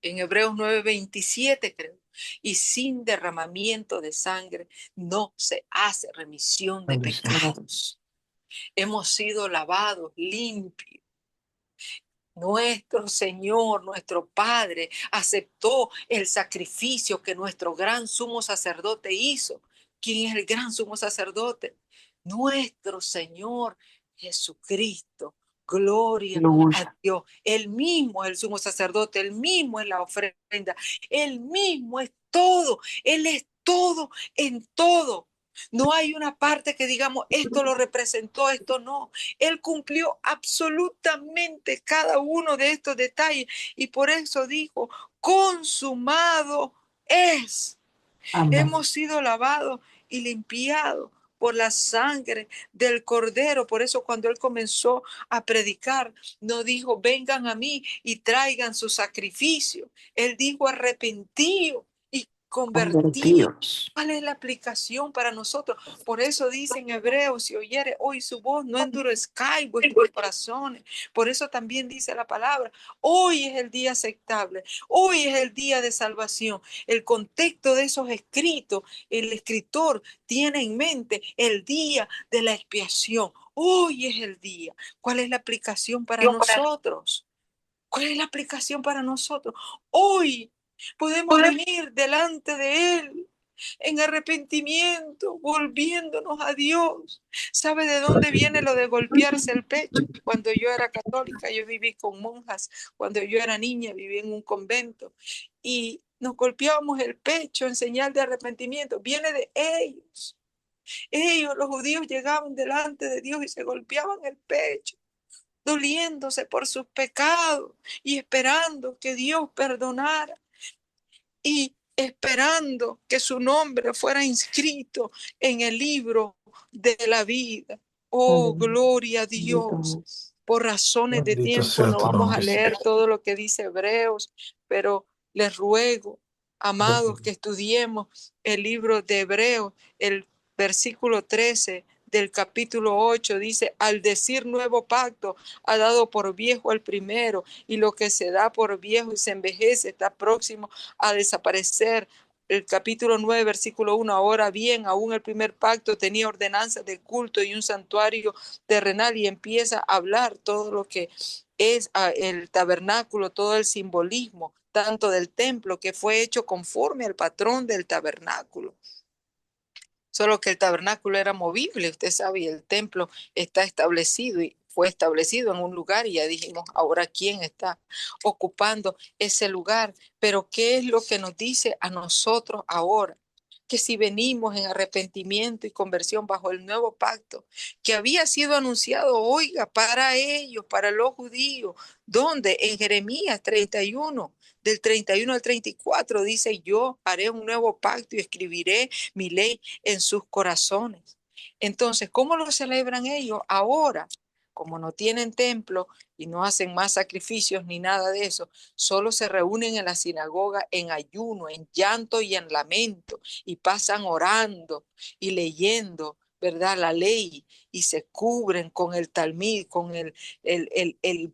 en Hebreos 9:27, creo. Y sin derramamiento de sangre no se hace remisión de pecados. Hemos sido lavados, limpios. Nuestro Señor, nuestro Padre, aceptó el sacrificio que nuestro gran sumo sacerdote hizo. ¿Quién es el gran sumo sacerdote? Nuestro Señor Jesucristo. Gloria a Dios. Él mismo es el sumo sacerdote, él mismo es la ofrenda, él mismo es todo, él es todo en todo. No hay una parte que digamos, esto lo representó, esto no. Él cumplió absolutamente cada uno de estos detalles y por eso dijo, consumado es. Amén. Hemos sido lavados y limpiados por la sangre del Cordero. Por eso cuando Él comenzó a predicar, no dijo, vengan a mí y traigan su sacrificio. Él dijo, arrepentidos y convertidos. ¿Cuál es la aplicación para nosotros? Por eso dice en Hebreos, si oyere hoy su voz, no endurezcáis vuestros corazones. Por eso también dice la palabra, hoy es el día aceptable, hoy es el día de salvación. El contexto de esos escritos, el escritor tiene en mente el día de la expiación. Hoy es el día. ¿Cuál es la aplicación para nosotros? ¿Cuál es la aplicación para nosotros? Hoy podemos venir delante de Él en arrepentimiento, volviéndonos a Dios. ¿Sabe de dónde viene lo de golpearse el pecho? Cuando yo era católica, yo viví con monjas. Cuando yo era niña, viví en un convento. Y nos golpeábamos el pecho en señal de arrepentimiento. Viene de ellos. Ellos, los judíos, llegaban delante de Dios y se golpeaban el pecho, doliéndose por sus pecados y esperando que Dios perdonara y esperando que su nombre fuera inscrito en el libro de la vida. Oh, gloria a Dios. Por razones de Bendito tiempo sea no tu vamos a nombre, leer Señor. todo lo que dice Hebreos, pero les ruego, amados, que estudiemos el libro de Hebreos, el versículo 13 del capítulo 8 dice, al decir nuevo pacto, ha dado por viejo el primero, y lo que se da por viejo y se envejece está próximo a desaparecer. El capítulo 9, versículo 1, ahora bien, aún el primer pacto tenía ordenanzas de culto y un santuario terrenal, y empieza a hablar todo lo que es el tabernáculo, todo el simbolismo, tanto del templo que fue hecho conforme al patrón del tabernáculo. Solo que el tabernáculo era movible, usted sabe, y el templo está establecido y fue establecido en un lugar, y ya dijimos, ahora quién está ocupando ese lugar. Pero ¿qué es lo que nos dice a nosotros ahora? Que si venimos en arrepentimiento y conversión bajo el nuevo pacto, que había sido anunciado, oiga, para ellos, para los judíos, donde en Jeremías 31, del 31 al 34, dice, yo haré un nuevo pacto y escribiré mi ley en sus corazones. Entonces, ¿cómo lo celebran ellos ahora? Como no tienen templo y no hacen más sacrificios ni nada de eso, solo se reúnen en la sinagoga en ayuno, en llanto y en lamento, y pasan orando y leyendo, ¿verdad? La ley, y se cubren con el talmid, con el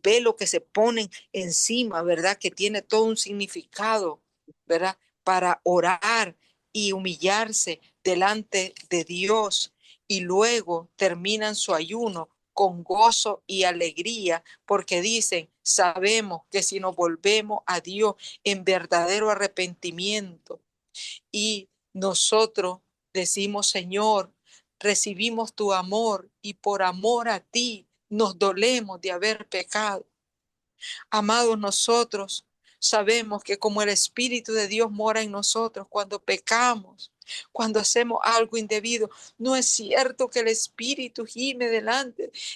velo que se ponen encima, ¿verdad? Que tiene todo un significado, ¿verdad? Para orar y humillarse delante de Dios, y luego terminan su ayuno con gozo y alegría, porque dicen, sabemos que si nos volvemos a Dios en verdadero arrepentimiento y nosotros decimos, Señor, recibimos tu amor y por amor a ti nos dolemos de haber pecado. Amados, nosotros sabemos que como el Espíritu de Dios mora en nosotros, cuando pecamos, cuando hacemos algo indebido, no es cierto que el Espíritu gime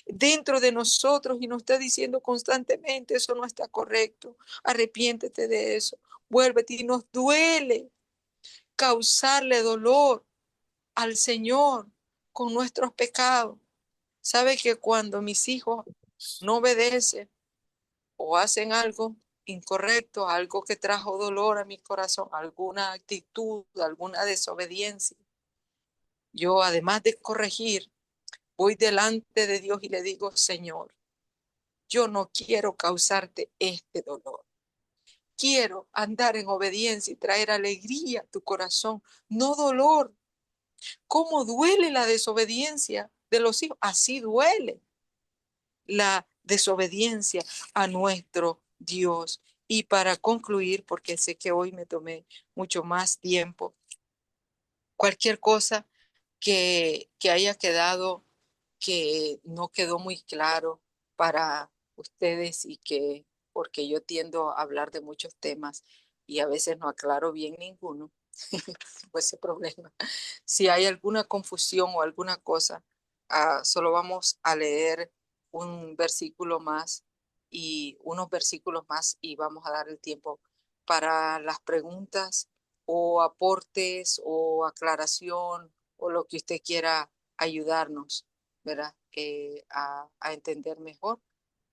dentro de nosotros y nos está diciendo constantemente, eso no está correcto, arrepiéntete de eso, vuélvete. Y nos duele causarle dolor al Señor con nuestros pecados. ¿Sabe que cuando mis hijos no obedecen o hacen algo incorrecto, algo que trajo dolor a mi corazón, alguna actitud, alguna desobediencia, yo, además de corregir, voy delante de Dios y le digo, Señor, yo no quiero causarte este dolor. Quiero andar en obediencia y traer alegría a tu corazón, no dolor. ¿Cómo duele la desobediencia de los hijos? Así duele la desobediencia a nuestro Dios. Y para concluir, porque sé que hoy me tomé mucho más tiempo, cualquier cosa que haya quedado, que no quedó muy claro para ustedes, y que, porque yo tiendo a hablar de muchos temas y a veces no aclaro bien ninguno, pues ese problema. Si hay alguna confusión o alguna cosa, solo vamos a leer un versículo más y unos versículos más, y vamos a dar el tiempo para las preguntas o aportes o aclaración o lo que usted quiera ayudarnos, ¿verdad? A entender mejor.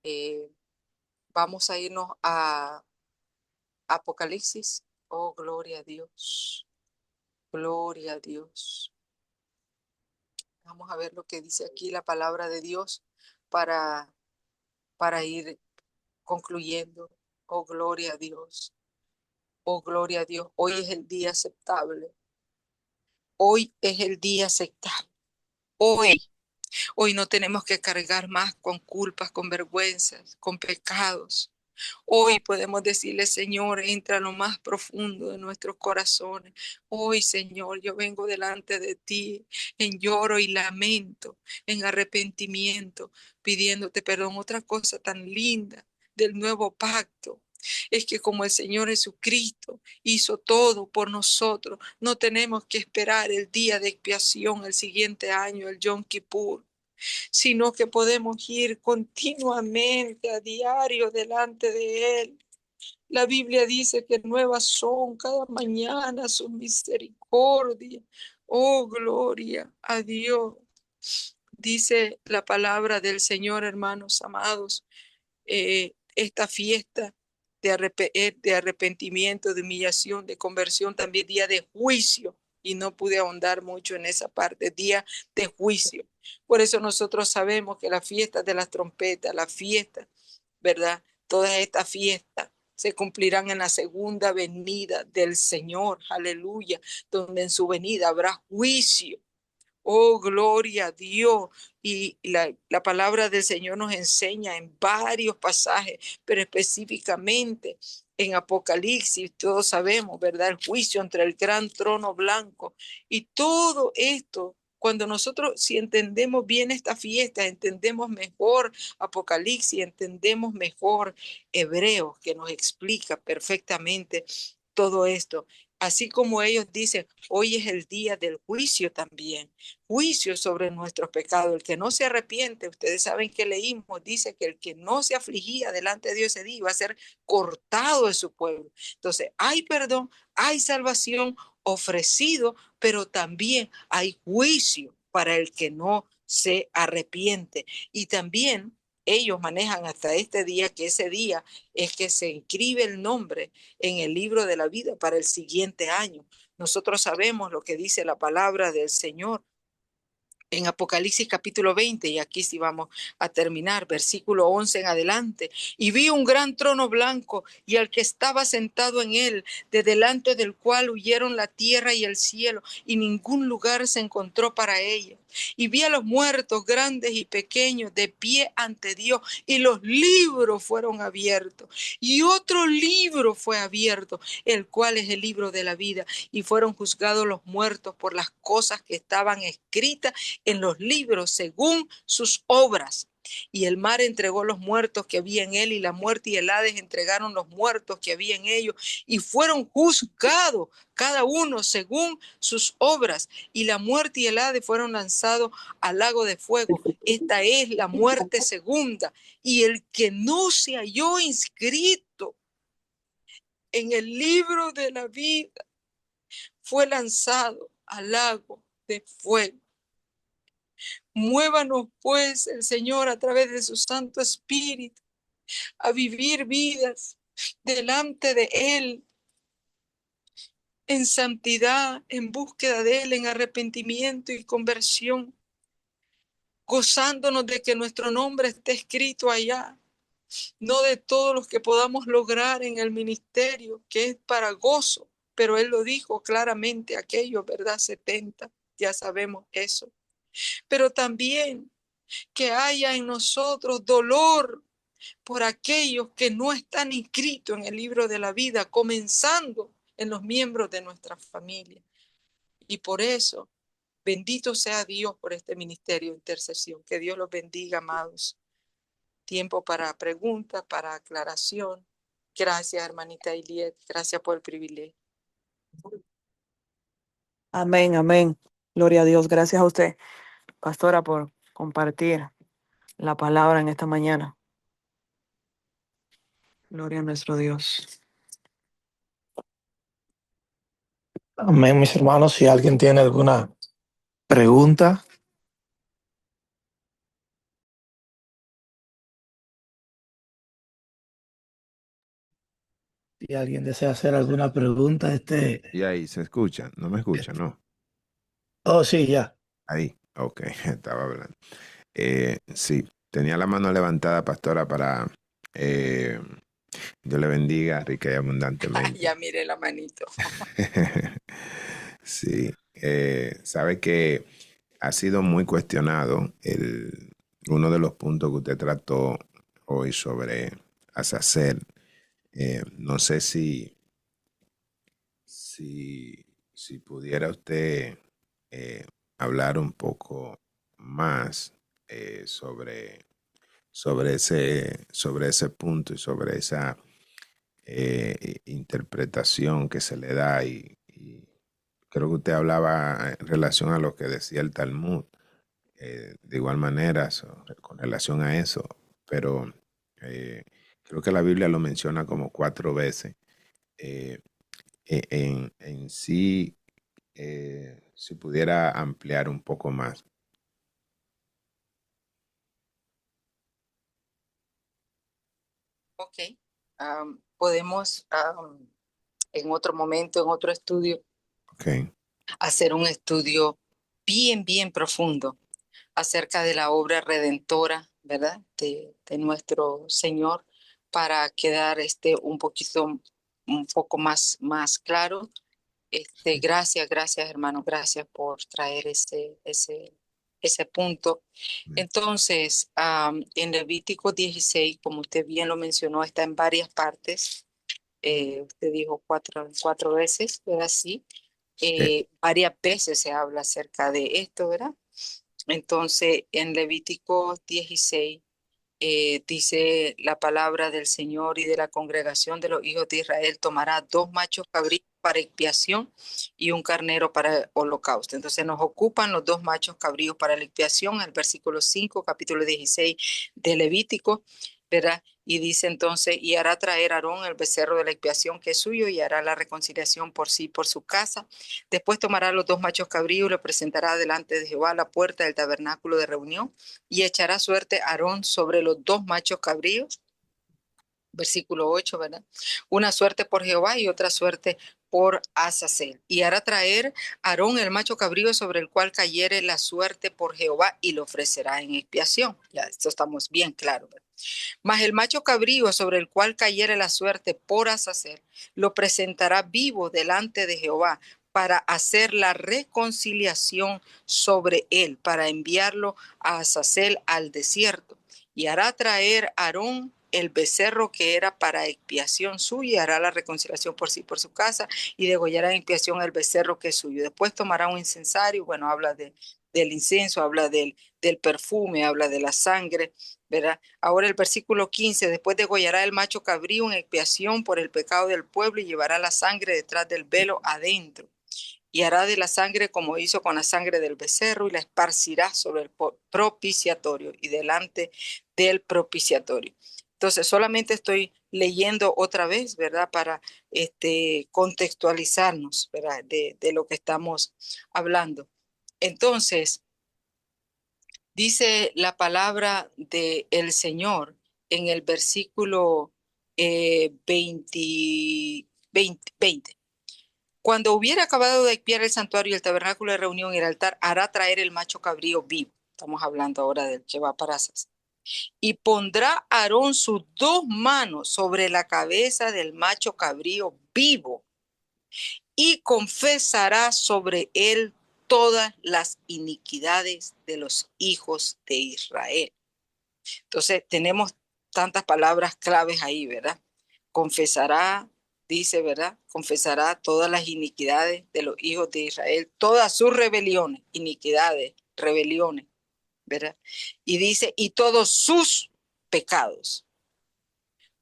Eh, Vamos a irnos a Apocalipsis. Oh, gloria a Dios. Gloria a Dios. Vamos a ver lo que dice aquí la palabra de Dios para, para ir concluyendo. Oh, gloria a Dios. Oh, gloria a Dios. Hoy es el día aceptable. Hoy es el día aceptable. Hoy no tenemos que cargar más con culpas, con vergüenzas, con pecados. Hoy podemos decirle, Señor, entra a lo más profundo de nuestros corazones. Hoy, Señor, yo vengo delante de ti en lloro y lamento, en arrepentimiento, pidiéndote perdón. Otra cosa tan linda del nuevo pacto es que como el Señor Jesucristo hizo todo por nosotros, no tenemos que esperar el día de expiación el siguiente año, el Yom Kippur, sino que podemos ir continuamente a diario delante de Él. La Biblia dice que nuevas son cada mañana sus misericordias. Oh, gloria a Dios. Dice la palabra del Señor, hermanos amados, esta fiesta de arrepentimiento, de humillación, de conversión, también día de juicio, y no pude ahondar mucho en esa parte, día de juicio. Por eso nosotros sabemos que las fiestas de las trompetas, las fiestas, ¿verdad? Todas estas fiestas se cumplirán en la segunda venida del Señor, aleluya, donde en su venida habrá juicio. Oh, gloria a Dios. Y la palabra del Señor nos enseña en varios pasajes, pero específicamente en Apocalipsis, todos sabemos, ¿verdad? El juicio entre el gran trono blanco. Y todo esto, cuando nosotros, si entendemos bien esta fiesta, entendemos mejor Apocalipsis, entendemos mejor Hebreos, que nos explica perfectamente todo esto. Así como ellos dicen, hoy es el día del juicio también, juicio sobre nuestros pecados. El que no se arrepiente, ustedes saben que leímos, dice que el que no se afligía delante de Dios ese día iba a ser cortado de su pueblo. Entonces, hay perdón, hay salvación ofrecido, pero también hay juicio para el que no se arrepiente. Y también ellos manejan hasta este día, que ese día es que se inscribe el nombre en el libro de la vida para el siguiente año. Nosotros sabemos lo que dice la palabra del Señor en Apocalipsis capítulo 20, y aquí sí vamos a terminar, versículo 11 en adelante. Y vi un gran trono blanco y al que estaba sentado en él, de delante del cual huyeron la tierra y el cielo, y ningún lugar se encontró para ella. Y vi a los muertos, grandes y pequeños, de pie ante Dios, y los libros fueron abiertos. Y otro libro fue abierto, el cual es el libro de la vida, y fueron juzgados los muertos por las cosas que estaban escritas en los libros según sus obras. Y el mar entregó los muertos que había en él, y la muerte y el Hades entregaron los muertos que había en ellos, y fueron juzgados cada uno según sus obras. Y la muerte y el Hades fueron lanzados al lago de fuego. Esta es la muerte segunda. Y el que no se halló inscrito en el libro de la vida fue lanzado al lago de fuego. Muévanos, pues, el Señor a través de su Santo Espíritu a vivir vidas delante de Él, en santidad, en búsqueda de Él, en arrepentimiento y conversión, gozándonos de que nuestro nombre esté escrito allá, no de todos los que podamos lograr en el ministerio, que es para gozo, pero Él lo dijo claramente, aquello, ¿verdad? 70, ya sabemos eso. Pero también que haya en nosotros dolor por aquellos que no están inscritos en el libro de la vida, comenzando en los miembros de nuestra familia. Y por eso, bendito sea Dios por este ministerio de intercesión. Que Dios los bendiga, amados. Tiempo para preguntas, para aclaración. Gracias, hermanita Iliet. Gracias por el privilegio. Amén, amén. Gloria a Dios. Gracias a usted, pastora, por compartir la palabra en esta mañana. Gloria a nuestro Dios. Amén, mis hermanos. Si alguien tiene alguna pregunta, si alguien desea hacer alguna pregunta, Y ahí se escucha, no me escucha, ¿no? Oh, sí, ya. Ahí, ok, estaba hablando. Sí, tenía la mano levantada, pastora, para Dios le bendiga rica y abundantemente. Ya miré la manito. Sí, sabe que ha sido muy cuestionado uno de los puntos que usted trató hoy sobre Azazel. No sé si pudiera usted hablar un poco más sobre ese punto y sobre esa interpretación que se le da y creo que usted hablaba en relación a lo que decía el Talmud, de igual manera con relación a eso, pero creo que la Biblia lo menciona como 4 veces. Eh, en sí, si pudiera ampliar un poco más. Ok. Podemos en otro momento, en otro estudio, Okay. hacer un estudio bien, bien profundo acerca de la obra redentora, ¿verdad? De nuestro Señor, para quedar un poco más claro. Gracias, hermano, gracias por traer ese punto. Entonces, en Levítico 16, como usted bien lo mencionó, está en varias partes. Usted dijo cuatro veces, ¿verdad? Sí. Varias veces se habla acerca de esto, ¿verdad? Entonces, en Levítico 16, dice la palabra del Señor: y de la congregación de los hijos de Israel tomará 2 machos cabríos para expiación y un carnero para holocausto. Entonces nos ocupan los 2 machos cabríos para la expiación, el versículo 5, capítulo 16 de Levítico, ¿verdad? Y dice entonces: y hará traer Aarón el becerro de la expiación que es suyo, y hará la reconciliación por sí, por su casa. Después tomará los 2 machos cabríos y lo presentará delante de Jehová a la puerta del tabernáculo de reunión, y echará suerte Aarón sobre los 2 machos cabríos. Versículo 8, ¿verdad? Una suerte por Jehová y otra suerte por Azazel. Y hará traer Aarón el macho cabrío sobre el cual cayere la suerte por Jehová, y lo ofrecerá en expiación. Ya, esto estamos bien claros, ¿verdad? Mas el macho cabrío sobre el cual cayere la suerte por Azazel, lo presentará vivo delante de Jehová, para hacer la reconciliación sobre él, para enviarlo a Azazel al desierto. Y hará traer Aarón el becerro que era para expiación suya, y hará la reconciliación por sí, por su casa, y degollará en expiación el becerro que es suyo. Después tomará un incensario, bueno, habla del incienso, habla del perfume, habla de la sangre, ¿verdad? Ahora el versículo 15: después degollará el macho cabrío en expiación por el pecado del pueblo, y llevará la sangre detrás del velo adentro. Y hará de la sangre como hizo con la sangre del becerro, y la esparcirá sobre el propiciatorio y delante del propiciatorio. Entonces, solamente estoy leyendo otra vez, ¿verdad? Para contextualizarnos, ¿verdad? De lo que estamos hablando. Entonces, dice la palabra del Señor en el versículo 20. Cuando hubiera acabado de expiar el santuario y el tabernáculo de reunión y el altar, hará traer el macho cabrío vivo. Estamos hablando ahora del que va para Azazel. Y pondrá Aarón sus 2 manos sobre la cabeza del macho cabrío vivo, y confesará sobre él todas las iniquidades de los hijos de Israel. Entonces tenemos tantas palabras claves ahí, ¿verdad? Confesará, dice, ¿verdad? Confesará todas las iniquidades de los hijos de Israel, todas sus rebeliones, iniquidades, rebeliones, ¿verdad? Y dice, y todos sus pecados,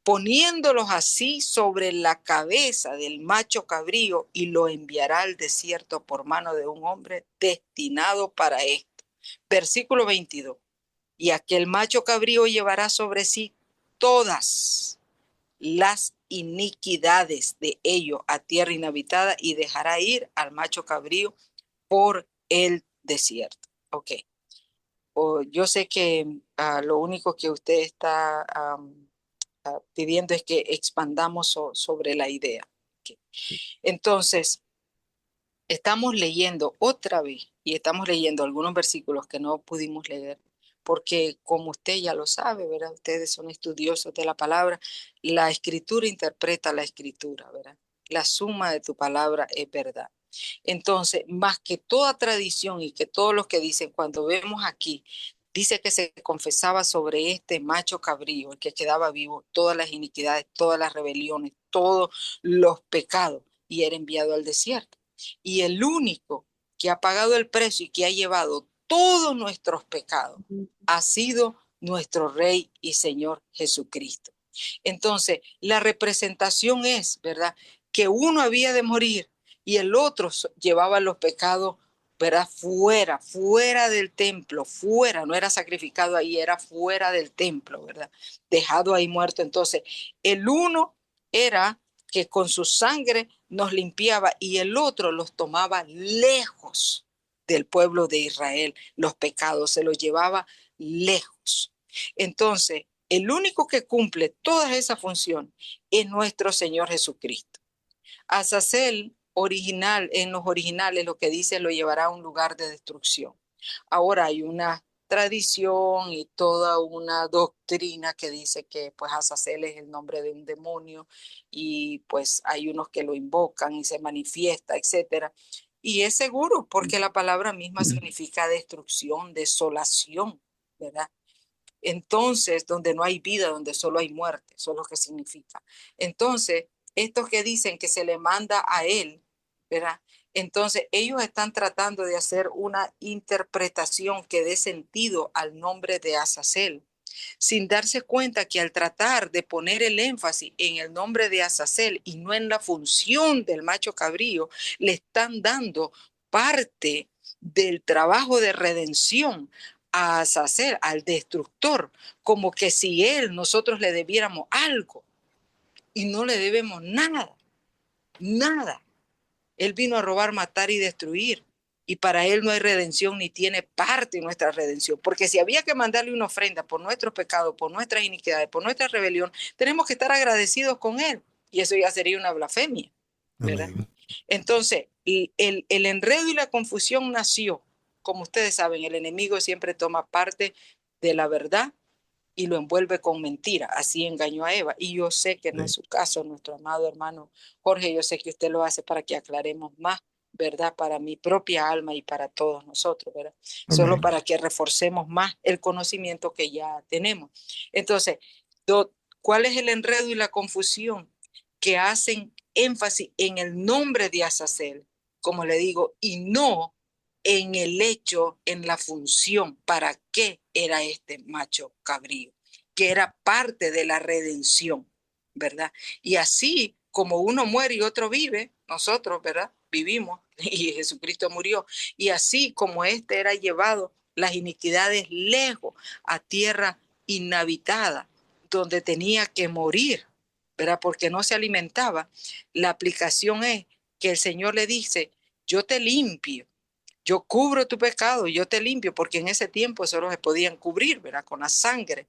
poniéndolos así sobre la cabeza del macho cabrío, y lo enviará al desierto por mano de un hombre destinado para esto. Versículo 22. Y aquel macho cabrío llevará sobre sí todas las iniquidades de ellos a tierra inhabitada, y dejará ir al macho cabrío por el desierto. Ok. Yo sé que lo único que usted está pidiendo es que expandamos sobre la idea. Okay. Entonces, estamos leyendo otra vez, y estamos leyendo algunos versículos que no pudimos leer, porque como usted ya lo sabe, ¿verdad? Ustedes son estudiosos de la palabra. La escritura interpreta la escritura, ¿verdad? La suma de tu palabra es verdad. Entonces, más que toda tradición y que todos los que dicen, cuando vemos aquí, dice que se confesaba sobre este macho cabrío, el que quedaba vivo, todas las iniquidades, todas las rebeliones, todos los pecados, y era enviado al desierto. Y el único que ha pagado el precio y que ha llevado todos nuestros pecados ha sido nuestro Rey y Señor Jesucristo. Entonces, la representación es, ¿verdad?, que uno había de morir y el otro llevaba los pecados, ¿verdad?, fuera del templo, fuera, no era sacrificado ahí, era fuera del templo, ¿verdad?, dejado ahí muerto. Entonces, el uno era que con su sangre nos limpiaba, y el otro los tomaba lejos del pueblo de Israel. Los pecados se los llevaba lejos. Entonces, el único que cumple todas esas funciones es nuestro Señor Jesucristo. Azazel original, en los originales, lo que dice, lo llevará a un lugar de destrucción. Ahora hay una tradición y toda una doctrina que dice que pues Azazel es el nombre de un demonio y pues hay unos que lo invocan y se manifiesta, etcétera. Y es seguro porque la palabra misma significa destrucción, desolación, ¿verdad? Entonces, donde no hay vida, donde solo hay muerte, eso es lo que significa. Entonces, estos que dicen que se le manda a él, ¿verdad? Entonces, ellos están tratando de hacer una interpretación que dé sentido al nombre de Azazel, sin darse cuenta que al tratar de poner el énfasis en el nombre de Azazel y no en la función del macho cabrío, le están dando parte del trabajo de redención a Azazel, al destructor, como que si él, nosotros le debiéramos algo y no le debemos nada, nada. Él vino a robar, matar y destruir. Y para él no hay redención ni tiene parte en nuestra redención. Porque si había que mandarle una ofrenda por nuestros pecados, por nuestras iniquidades, por nuestra rebelión, tenemos que estar agradecidos con él. Y eso ya sería una blasfemia, ¿verdad? Amén. Entonces, el enredo y la confusión nació. Como ustedes saben, el enemigo siempre toma parte de la verdad y lo envuelve con mentira. Así engañó a Eva. Y yo sé que no es su caso, nuestro amado hermano Jorge. Yo sé que usted lo hace para que aclaremos más, ¿verdad? Para mi propia alma y para todos nosotros, ¿verdad? Solo Amén. para que reforcemos más el conocimiento que ya tenemos. Entonces, ¿cuál es el enredo y la confusión? Que hacen énfasis en el nombre de Azazel, como le digo, y no en el hecho, en la función, para qué era este macho cabrío, que era parte de la redención, ¿verdad? Y así como uno muere y otro vive, nosotros, ¿verdad? Vivimos y Jesucristo murió. Y así como este era llevado las iniquidades lejos a tierra inhabitada, donde tenía que morir, ¿verdad? Porque no se alimentaba. La aplicación es que el Señor le dice, yo te limpio, yo cubro tu pecado, yo te limpio, porque en ese tiempo solo se podían cubrir, ¿verdad? Con la sangre,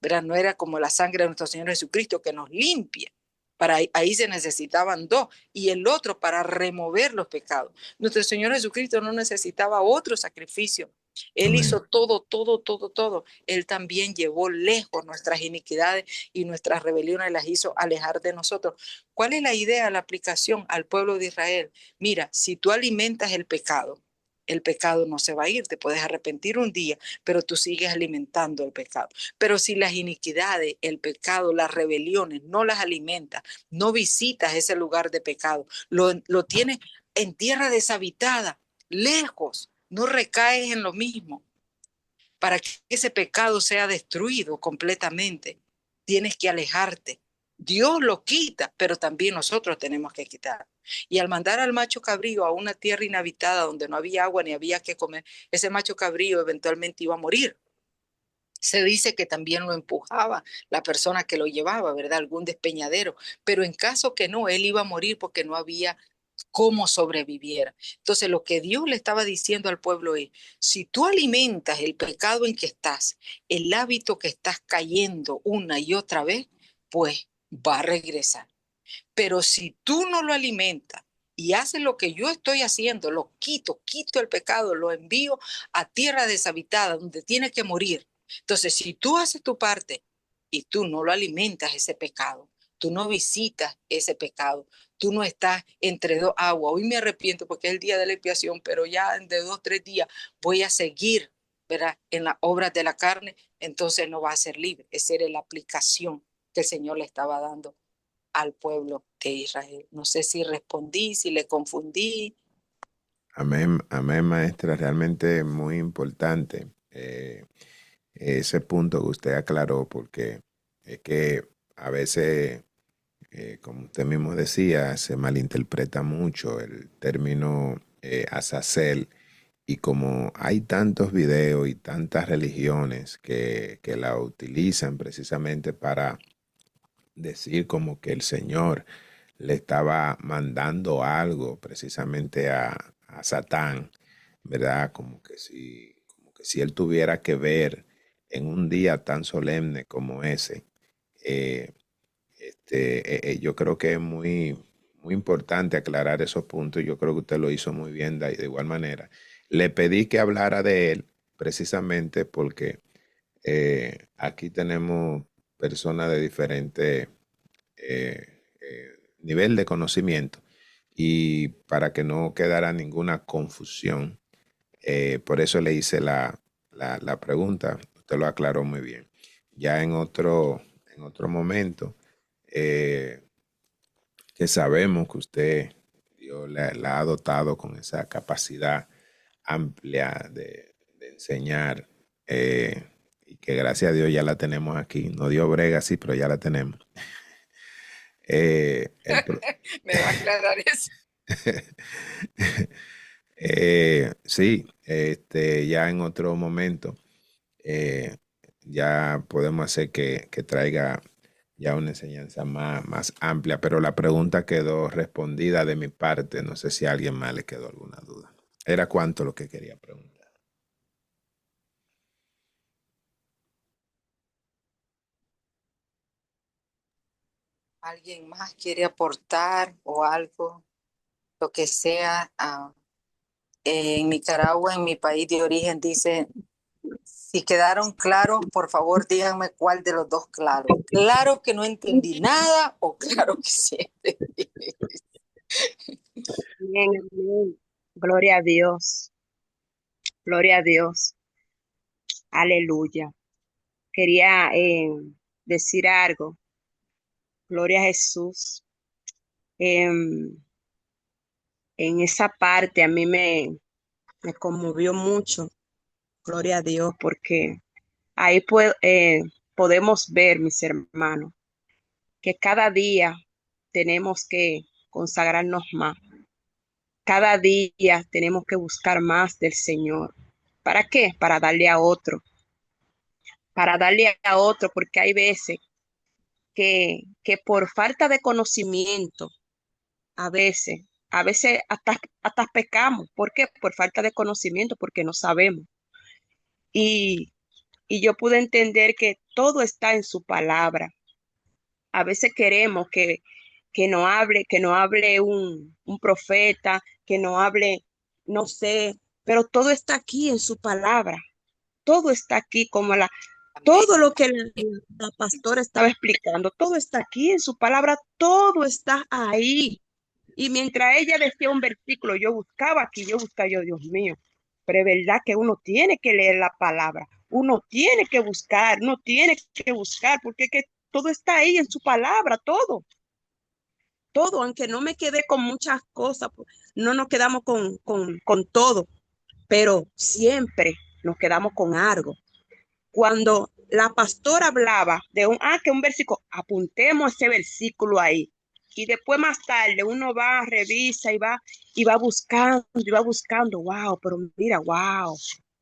¿verdad? No era como la sangre de nuestro Señor Jesucristo que nos limpia. Para ahí se necesitaban dos y el otro para remover los pecados. Nuestro Señor Jesucristo no necesitaba otro sacrificio. Él Amén. hizo todo, todo, todo, todo. Él también llevó lejos nuestras iniquidades y nuestras rebeliones las hizo alejar de nosotros. ¿Cuál es la idea, la aplicación al pueblo de Israel? Mira, si tú alimentas el pecado no se va a ir, te puedes arrepentir un día, pero tú sigues alimentando el pecado. Pero si las iniquidades, el pecado, las rebeliones, no las alimentas, no visitas ese lugar de pecado, lo tienes en tierra deshabitada, lejos, no recaes en lo mismo. Para que ese pecado sea destruido completamente, tienes que alejarte. Dios lo quita, pero también nosotros tenemos que quitar. Y al mandar al macho cabrío a una tierra inhabitada donde no había agua ni había que comer, ese macho cabrío eventualmente iba a morir. Se dice que también lo empujaba la persona que lo llevaba, ¿verdad? Algún despeñadero. Pero en caso que no, él iba a morir porque no había cómo sobreviviera. Entonces, lo que Dios le estaba diciendo al pueblo es, si tú alimentas el pecado en que estás, el hábito que estás cayendo una y otra vez, pues va a regresar. Pero si tú no lo alimentas y haces lo que yo estoy haciendo, lo quito el pecado, lo envío a tierra deshabitada donde tiene que morir. Entonces, si tú haces tu parte y tú no lo alimentas ese pecado, tú no visitas ese pecado, tú no estás entre dos aguas. Hoy me arrepiento porque es el día de la expiación, pero ya de 2, 3 días voy a seguir, ¿verdad? En las obras de la carne, entonces no va a ser libre. Esa era la aplicación que el Señor le estaba dando al pueblo de Israel. No sé si respondí, si le confundí. Amén, amén, maestra. Realmente muy importante ese punto que usted aclaró, porque es que a veces, como usted mismo decía, se malinterpreta mucho el término Azazel. Y como hay tantos videos y tantas religiones que la utilizan precisamente para decir como que el Señor le estaba mandando algo precisamente a Satán, ¿verdad? Como que si él tuviera que ver en un día tan solemne como ese. eh, yo creo que es muy, muy importante aclarar esos puntos. Yo creo que usted lo hizo muy bien de igual manera. le pedí que hablara de él precisamente porque aquí tenemos personas de diferente nivel de conocimiento y para que no quedara ninguna confusión, por eso le hice la pregunta. Usted lo aclaró muy bien. Ya en otro momento, eh, que sabemos que usted Dios la ha dotado con esa capacidad amplia de enseñar, y que gracias a Dios ya la tenemos aquí. No dio brega, sí, pero ya la tenemos. El pro- Me va a aclarar eso. sí, ya en otro momento, eh, ya podemos hacer que traiga ya una enseñanza más amplia, pero la pregunta quedó respondida de mi parte. No sé si a alguien más le quedó alguna duda. Era cuánto lo que quería preguntar. ¿Alguien más quiere aportar o algo, lo que sea? En Nicaragua, en mi país de origen, dice, si quedaron claros, por favor díganme cuál de los dos claro. Claro que no entendí nada o claro que sí entendí. Bien, amén. Gloria a Dios. Gloria a Dios. Aleluya. Quería decir algo. Gloria a Jesús. Em, en esa parte a mí me conmovió mucho. Gloria a Dios, porque ahí podemos ver, mis hermanos, que cada día tenemos que consagrarnos más. Cada día tenemos que buscar más del Señor. ¿Para qué? Para darle a otro, porque hay veces que por falta de conocimiento, a veces hasta pecamos. ¿Por qué? Por falta de conocimiento, porque no sabemos. Y, y yo pude entender que todo está en su palabra. A veces queremos que no hable un profeta, que no hable, no sé, pero todo está aquí en su palabra. Todo está aquí, Amén. todo lo que la pastora estaba explicando, todo está aquí en su palabra, todo está ahí. Y mientras ella decía un versículo, yo buscaba aquí, yo buscaba yo, Dios mío, pero es verdad que uno tiene que leer la palabra, uno tiene que buscar, uno tiene que buscar, porque es que todo está ahí en su palabra, todo, aunque no me quedé con muchas cosas, pues, no nos quedamos con todo, pero siempre nos quedamos con algo. Cuando la pastora hablaba de que un versículo, apuntemos ese versículo ahí. Y después más tarde uno va, revisa y va buscando, wow, pero mira, wow,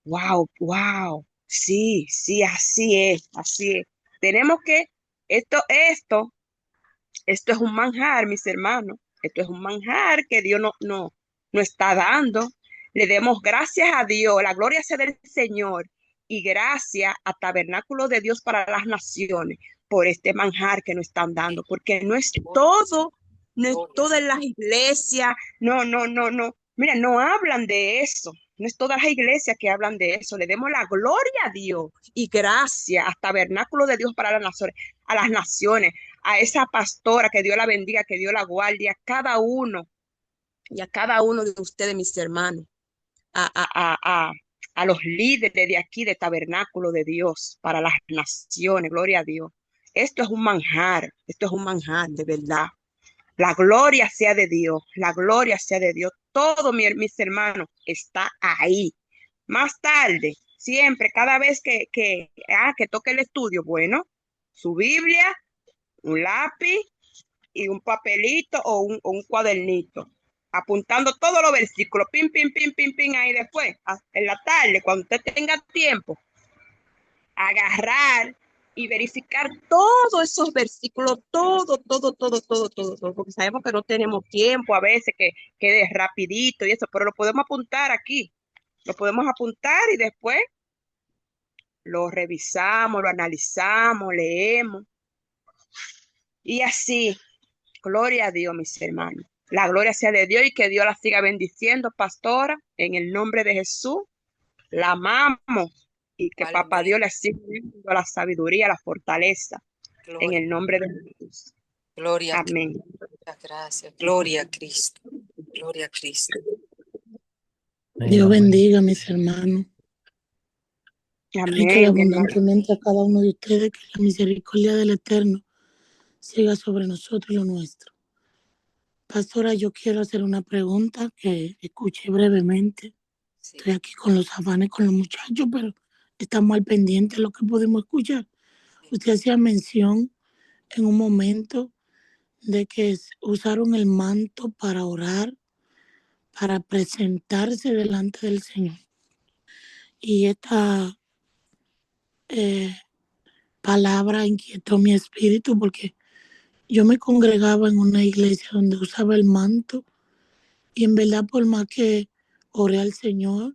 wow, wow. Sí, sí, así es, así es. Tenemos que, esto es un manjar, mis hermanos. Esto es un manjar que Dios no está dando. Le demos gracias a Dios, la gloria sea del Señor y gracias a Tabernáculo de Dios para las Naciones por este manjar que nos están dando, porque no es todo, no es todas las iglesias, no. Mira, no hablan de eso. No es todas las iglesias que hablan de eso. Le demos la gloria a Dios y gracias a Tabernáculo de Dios para las naciones, a esa pastora, que Dios la bendiga, que Dios la guarde, a cada uno y a cada uno de ustedes, mis hermanos, a, a, a, a, a los líderes de aquí, de Tabernáculo de Dios, para las naciones, gloria a Dios. Esto es un manjar, de verdad. La gloria sea de Dios, la gloria sea de Dios. Todo, mis hermanos, está ahí. Más tarde, siempre, cada vez que toque el estudio, bueno, su Biblia, un lápiz y un papelito o un cuadernito, apuntando todos los versículos, pin, ahí después, en la tarde, cuando usted tenga tiempo, agarrar y verificar todos esos versículos, todo, porque sabemos que no tenemos tiempo a veces, que quede rapidito y eso, pero lo podemos apuntar aquí, lo podemos apuntar y después lo revisamos, lo analizamos, leemos y así. Gloria a Dios, mis hermanos. La gloria sea de Dios y que Dios la siga bendiciendo, pastora, en el nombre de Jesús. La amamos y que papá Dios Amén. le siga dando la sabiduría, la fortaleza, en Gloria, el nombre de Jesús. gloria a Cristo. Amén. Muchas gracias. Gloria a Cristo. Gloria a Cristo. Dios bendiga a mis hermanos. Rica y Amén, mi hermano. abundantemente a cada uno de ustedes, que la misericordia del Eterno siga sobre nosotros y lo nuestro. Pastora, yo quiero hacer una pregunta que escuché brevemente. Sí, Estoy aquí con los afanes, con los muchachos, pero estamos al pendiente de lo que pudimos escuchar. sí. Usted hacía mención en un momento de que usaron el manto para orar, para presentarse delante del Señor. Y esta palabra inquietó mi espíritu porque yo me congregaba en una iglesia donde usaba el manto y en verdad por más que oré al Señor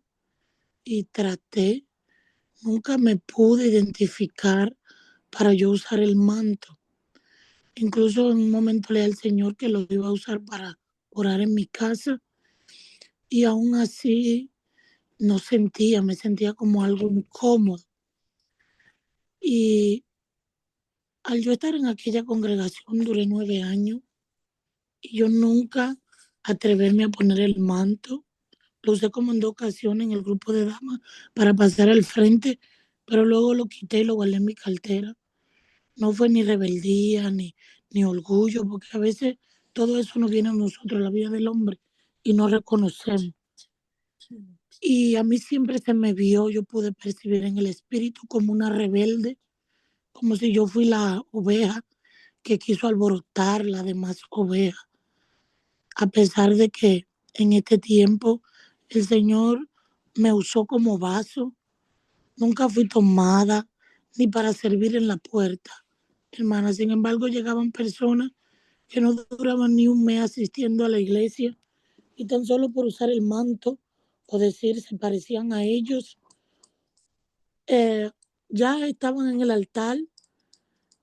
y traté, nunca me pude identificar para yo usar el manto. Incluso en un momento le dije al Señor que lo iba a usar para orar en mi casa y aún así no sentía, me sentía como algo incómodo. Y al yo estar en aquella congregación duré 9 años y yo nunca atreverme a poner el manto. Lo usé como en 2 ocasiones en el grupo de damas para pasar al frente, pero luego lo quité y lo guardé en mi cartera. No fue ni rebeldía ni orgullo, porque a veces todo eso nos viene a nosotros, la vida del hombre, y no reconocemos. Y a mí siempre se me vio, yo pude percibir en el espíritu como una rebelde, como si yo fui la oveja que quiso alborotar las demás ovejas. A pesar de que en este tiempo el Señor me usó como vaso, nunca fui tomada ni para servir en la puerta, hermana. Sin embargo, llegaban personas que no duraban ni un mes asistiendo a la iglesia y tan solo por usar el manto o decir se parecían a ellos, eh, ya estaban en el altar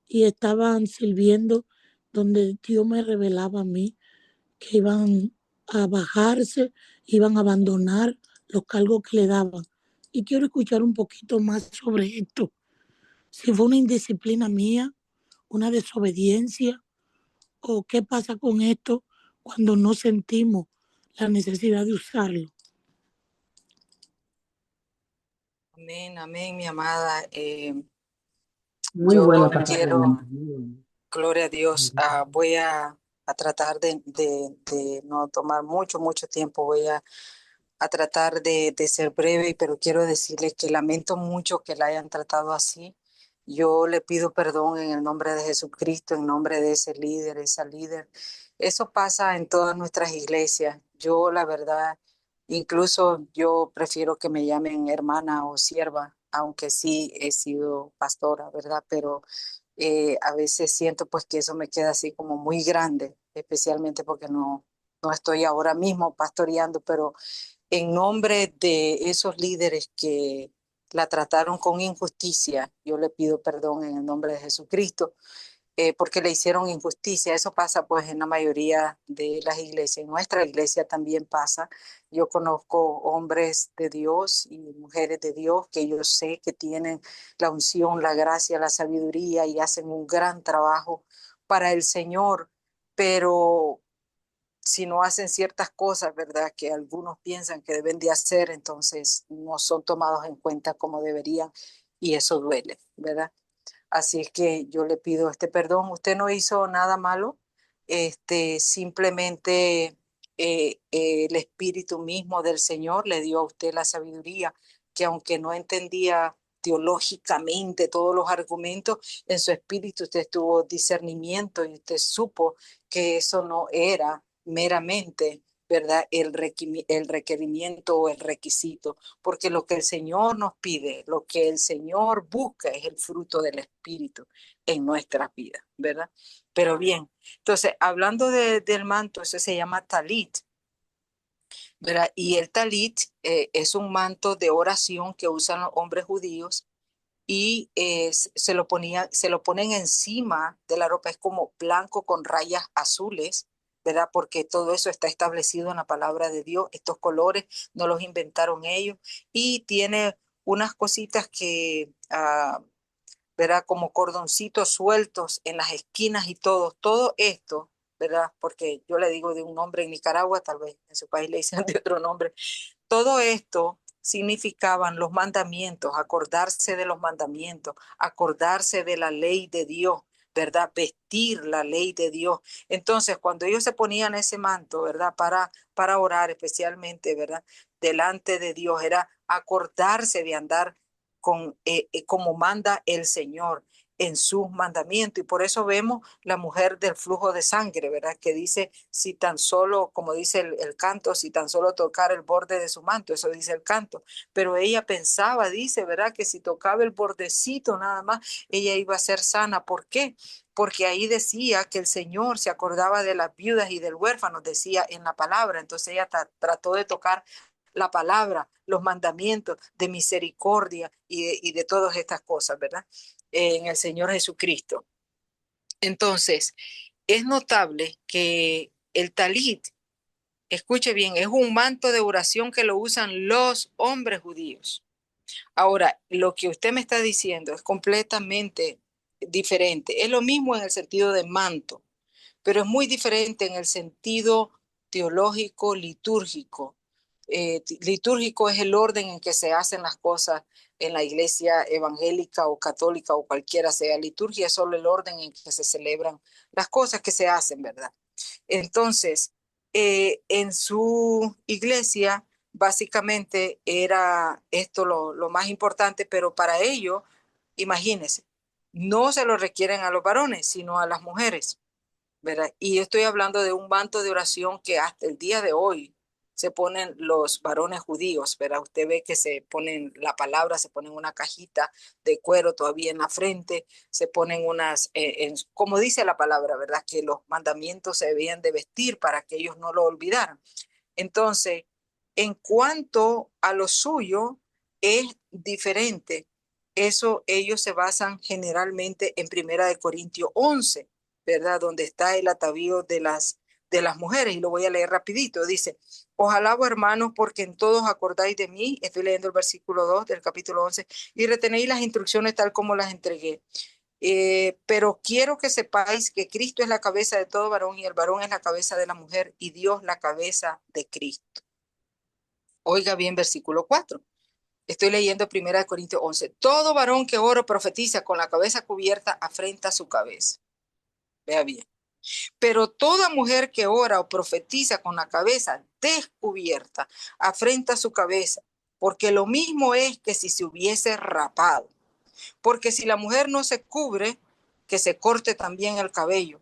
y estaban sirviendo donde Dios me revelaba a mí que iban a bajarse, iban a abandonar los cargos que le daban. Y quiero escuchar un poquito más sobre esto. Si fue una indisciplina mía, una desobediencia, o qué pasa con esto cuando no sentimos la necesidad de usarlo. Amén, amén, mi amada. Muy Yo bueno esta quiero, pregunta. Muy bueno. gloria a Dios, voy a tratar de no tomar mucho tiempo. Voy a tratar de ser breve, pero quiero decirles que lamento mucho que la hayan tratado así. Yo le pido perdón en el nombre de Jesucristo, en nombre de ese líder, esa líder. Eso pasa en todas nuestras iglesias. Yo, la verdad, incluso yo prefiero que me llamen hermana o sierva, aunque sí he sido pastora, ¿verdad? Pero a veces siento pues que eso me queda así como muy grande, especialmente porque no estoy ahora mismo pastoreando, pero en nombre de esos líderes que la trataron con injusticia, yo le pido perdón en el nombre de Jesucristo, porque le hicieron injusticia. Eso pasa pues en la mayoría de las iglesias. En nuestra iglesia también pasa. Yo conozco hombres de Dios y mujeres de Dios que yo sé que tienen la unción, la gracia, la sabiduría y hacen un gran trabajo para el Señor, pero si no hacen ciertas cosas, ¿verdad? Que algunos piensan que deben de hacer, entonces no son tomados en cuenta como deberían y eso duele, ¿verdad? Así es que yo le pido este perdón. Usted no hizo nada malo, simplemente el Espíritu mismo del Señor le dio a usted la sabiduría, que aunque no entendía teológicamente todos los argumentos, en su espíritu usted tuvo discernimiento y usted supo que eso no era meramente, ¿verdad? El requerimiento o el requisito, porque lo que el Señor nos pide, lo que el Señor busca es el fruto del Espíritu en nuestras vidas, ¿verdad? Pero bien, entonces, hablando del manto, ese se llama talit, ¿verdad? Y el talit es un manto de oración que usan los hombres judíos y se lo ponen encima de la ropa, es como blanco con rayas azules, ¿verdad? Porque todo eso está establecido en la palabra de Dios. Estos colores no los inventaron ellos. Y tiene unas cositas que, ¿verdad? Como cordoncitos sueltos en las esquinas y todo esto, ¿verdad? Porque yo le digo de un nombre en Nicaragua, tal vez en su país le dicen de otro nombre. Todo esto significaban los mandamientos, acordarse de los mandamientos, acordarse de la ley de Dios, ¿verdad? Vestir la ley de Dios. Entonces, cuando ellos se ponían ese manto, ¿verdad? Para orar especialmente, ¿verdad? Delante de Dios, era acordarse de andar como manda el Señor en sus mandamientos. Y por eso vemos la mujer del flujo de sangre, ¿verdad? Que dice, si tan solo, como dice el canto, si tan solo tocar el borde de su manto, eso dice el canto. Pero ella pensaba, dice, ¿verdad? Que si tocaba el bordecito nada más, ella iba a ser sana. ¿Por qué? Porque ahí decía que el Señor se acordaba de las viudas y del huérfano, decía en la palabra. Entonces ella trató de tocar la palabra, los mandamientos de misericordia y de todas estas cosas, ¿verdad? En el Señor Jesucristo. Entonces, es notable que el talit, escuche bien, es un manto de oración que lo usan los hombres judíos. Ahora, lo que usted me está diciendo es completamente diferente. Es lo mismo en el sentido de manto, pero es muy diferente en el sentido teológico, litúrgico. Litúrgico es el orden en que se hacen las cosas en la iglesia evangélica o católica o cualquiera sea. Liturgia es solo el orden en que se celebran las cosas que se hacen, ¿verdad? Entonces, en su iglesia, básicamente era esto lo más importante, pero para ello, imagínense, no se lo requieren a los varones, sino a las mujeres, ¿verdad? Y yo estoy hablando de un manto de oración que hasta el día de hoy se ponen los varones judíos, ¿verdad? Usted ve que se ponen la palabra, se ponen una cajita de cuero todavía en la frente, se ponen unas, como dice la palabra, ¿verdad? Que los mandamientos se debían de vestir para que ellos no lo olvidaran. Entonces, en cuanto a lo suyo, es diferente. Eso ellos se basan generalmente en Primera de Corintios 11, ¿verdad? Donde está el atavío de las mujeres. Y lo voy a leer rapidito. Dice, os alabo, hermanos, porque en todos acordáis de mí. Estoy leyendo el versículo 2 del capítulo 11. Y retenéis las instrucciones tal como las entregué. Pero quiero que sepáis que Cristo es la cabeza de todo varón y el varón es la cabeza de la mujer y Dios la cabeza de Cristo. Oiga bien, versículo 4. Estoy leyendo 1 Corintios 11. Todo varón que ora o profetiza con la cabeza cubierta afrenta su cabeza. Vea bien. Pero toda mujer que ora o profetiza con la cabeza descubierta afrenta su cabeza, porque lo mismo es que si se hubiese rapado. Porque si la mujer no se cubre, que se corte también el cabello.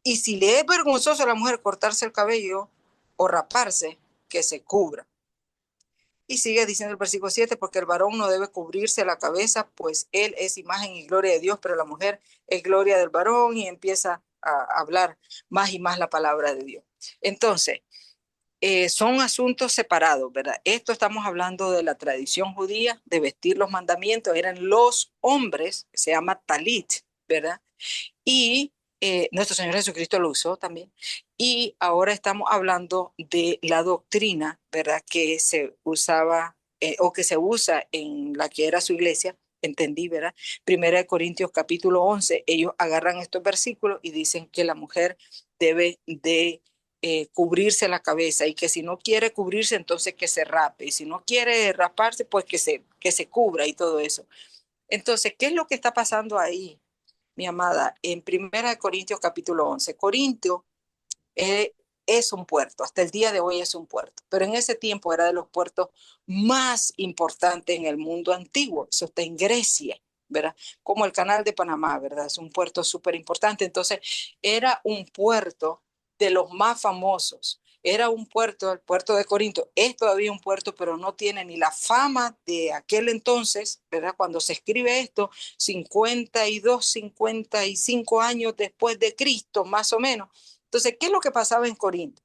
Y si le es vergonzoso a la mujer cortarse el cabello o raparse, que se cubra. Y sigue diciendo el versículo 7, porque el varón no debe cubrirse la cabeza, pues él es imagen y gloria de Dios, pero la mujer es gloria del varón, y empieza a hablar más y más la palabra de Dios. Entonces, son asuntos separados, ¿verdad? Esto estamos hablando de la tradición judía, de vestir los mandamientos, eran los hombres, se llama talit, ¿verdad? Y nuestro Señor Jesucristo lo usó también. Y ahora estamos hablando de la doctrina, ¿verdad? Que se usaba o que se usa en la que era su iglesia, entendí, ¿verdad? Primera de Corintios capítulo 11, ellos agarran estos versículos y dicen que la mujer debe de cubrirse la cabeza y que si no quiere cubrirse, entonces que se rape. Y si no quiere raparse, pues que se cubra y todo eso. Entonces, ¿qué es lo que está pasando ahí, mi amada? En 1 Corintios capítulo 11, Corintio es un puerto, hasta el día de hoy es un puerto, pero en ese tiempo era de los puertos más importantes en el mundo antiguo. Eso está en Grecia, ¿verdad? Como el canal de Panamá, ¿verdad? Es un puerto súper importante. Entonces, era un puerto de los más famosos. Era un puerto, el puerto de Corinto, es todavía un puerto, pero no tiene ni la fama de aquel entonces, ¿verdad? Cuando se escribe esto, 52, 55 años después de Cristo, más o menos. Entonces, ¿qué es lo que pasaba en Corinto?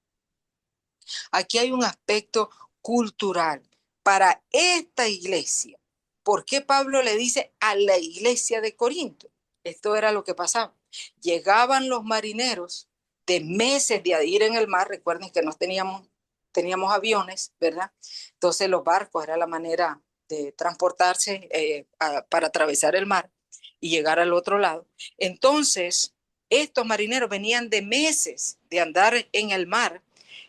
Aquí hay un aspecto cultural para esta iglesia. ¿Por qué Pablo le dice a la iglesia de Corinto? Esto era lo que pasaba. Llegaban los marineros de meses de ir en el mar. Recuerden que no teníamos aviones, ¿verdad? Entonces los barcos era la manera de transportarse para atravesar el mar y llegar al otro lado. Entonces, estos marineros venían de meses de andar en el mar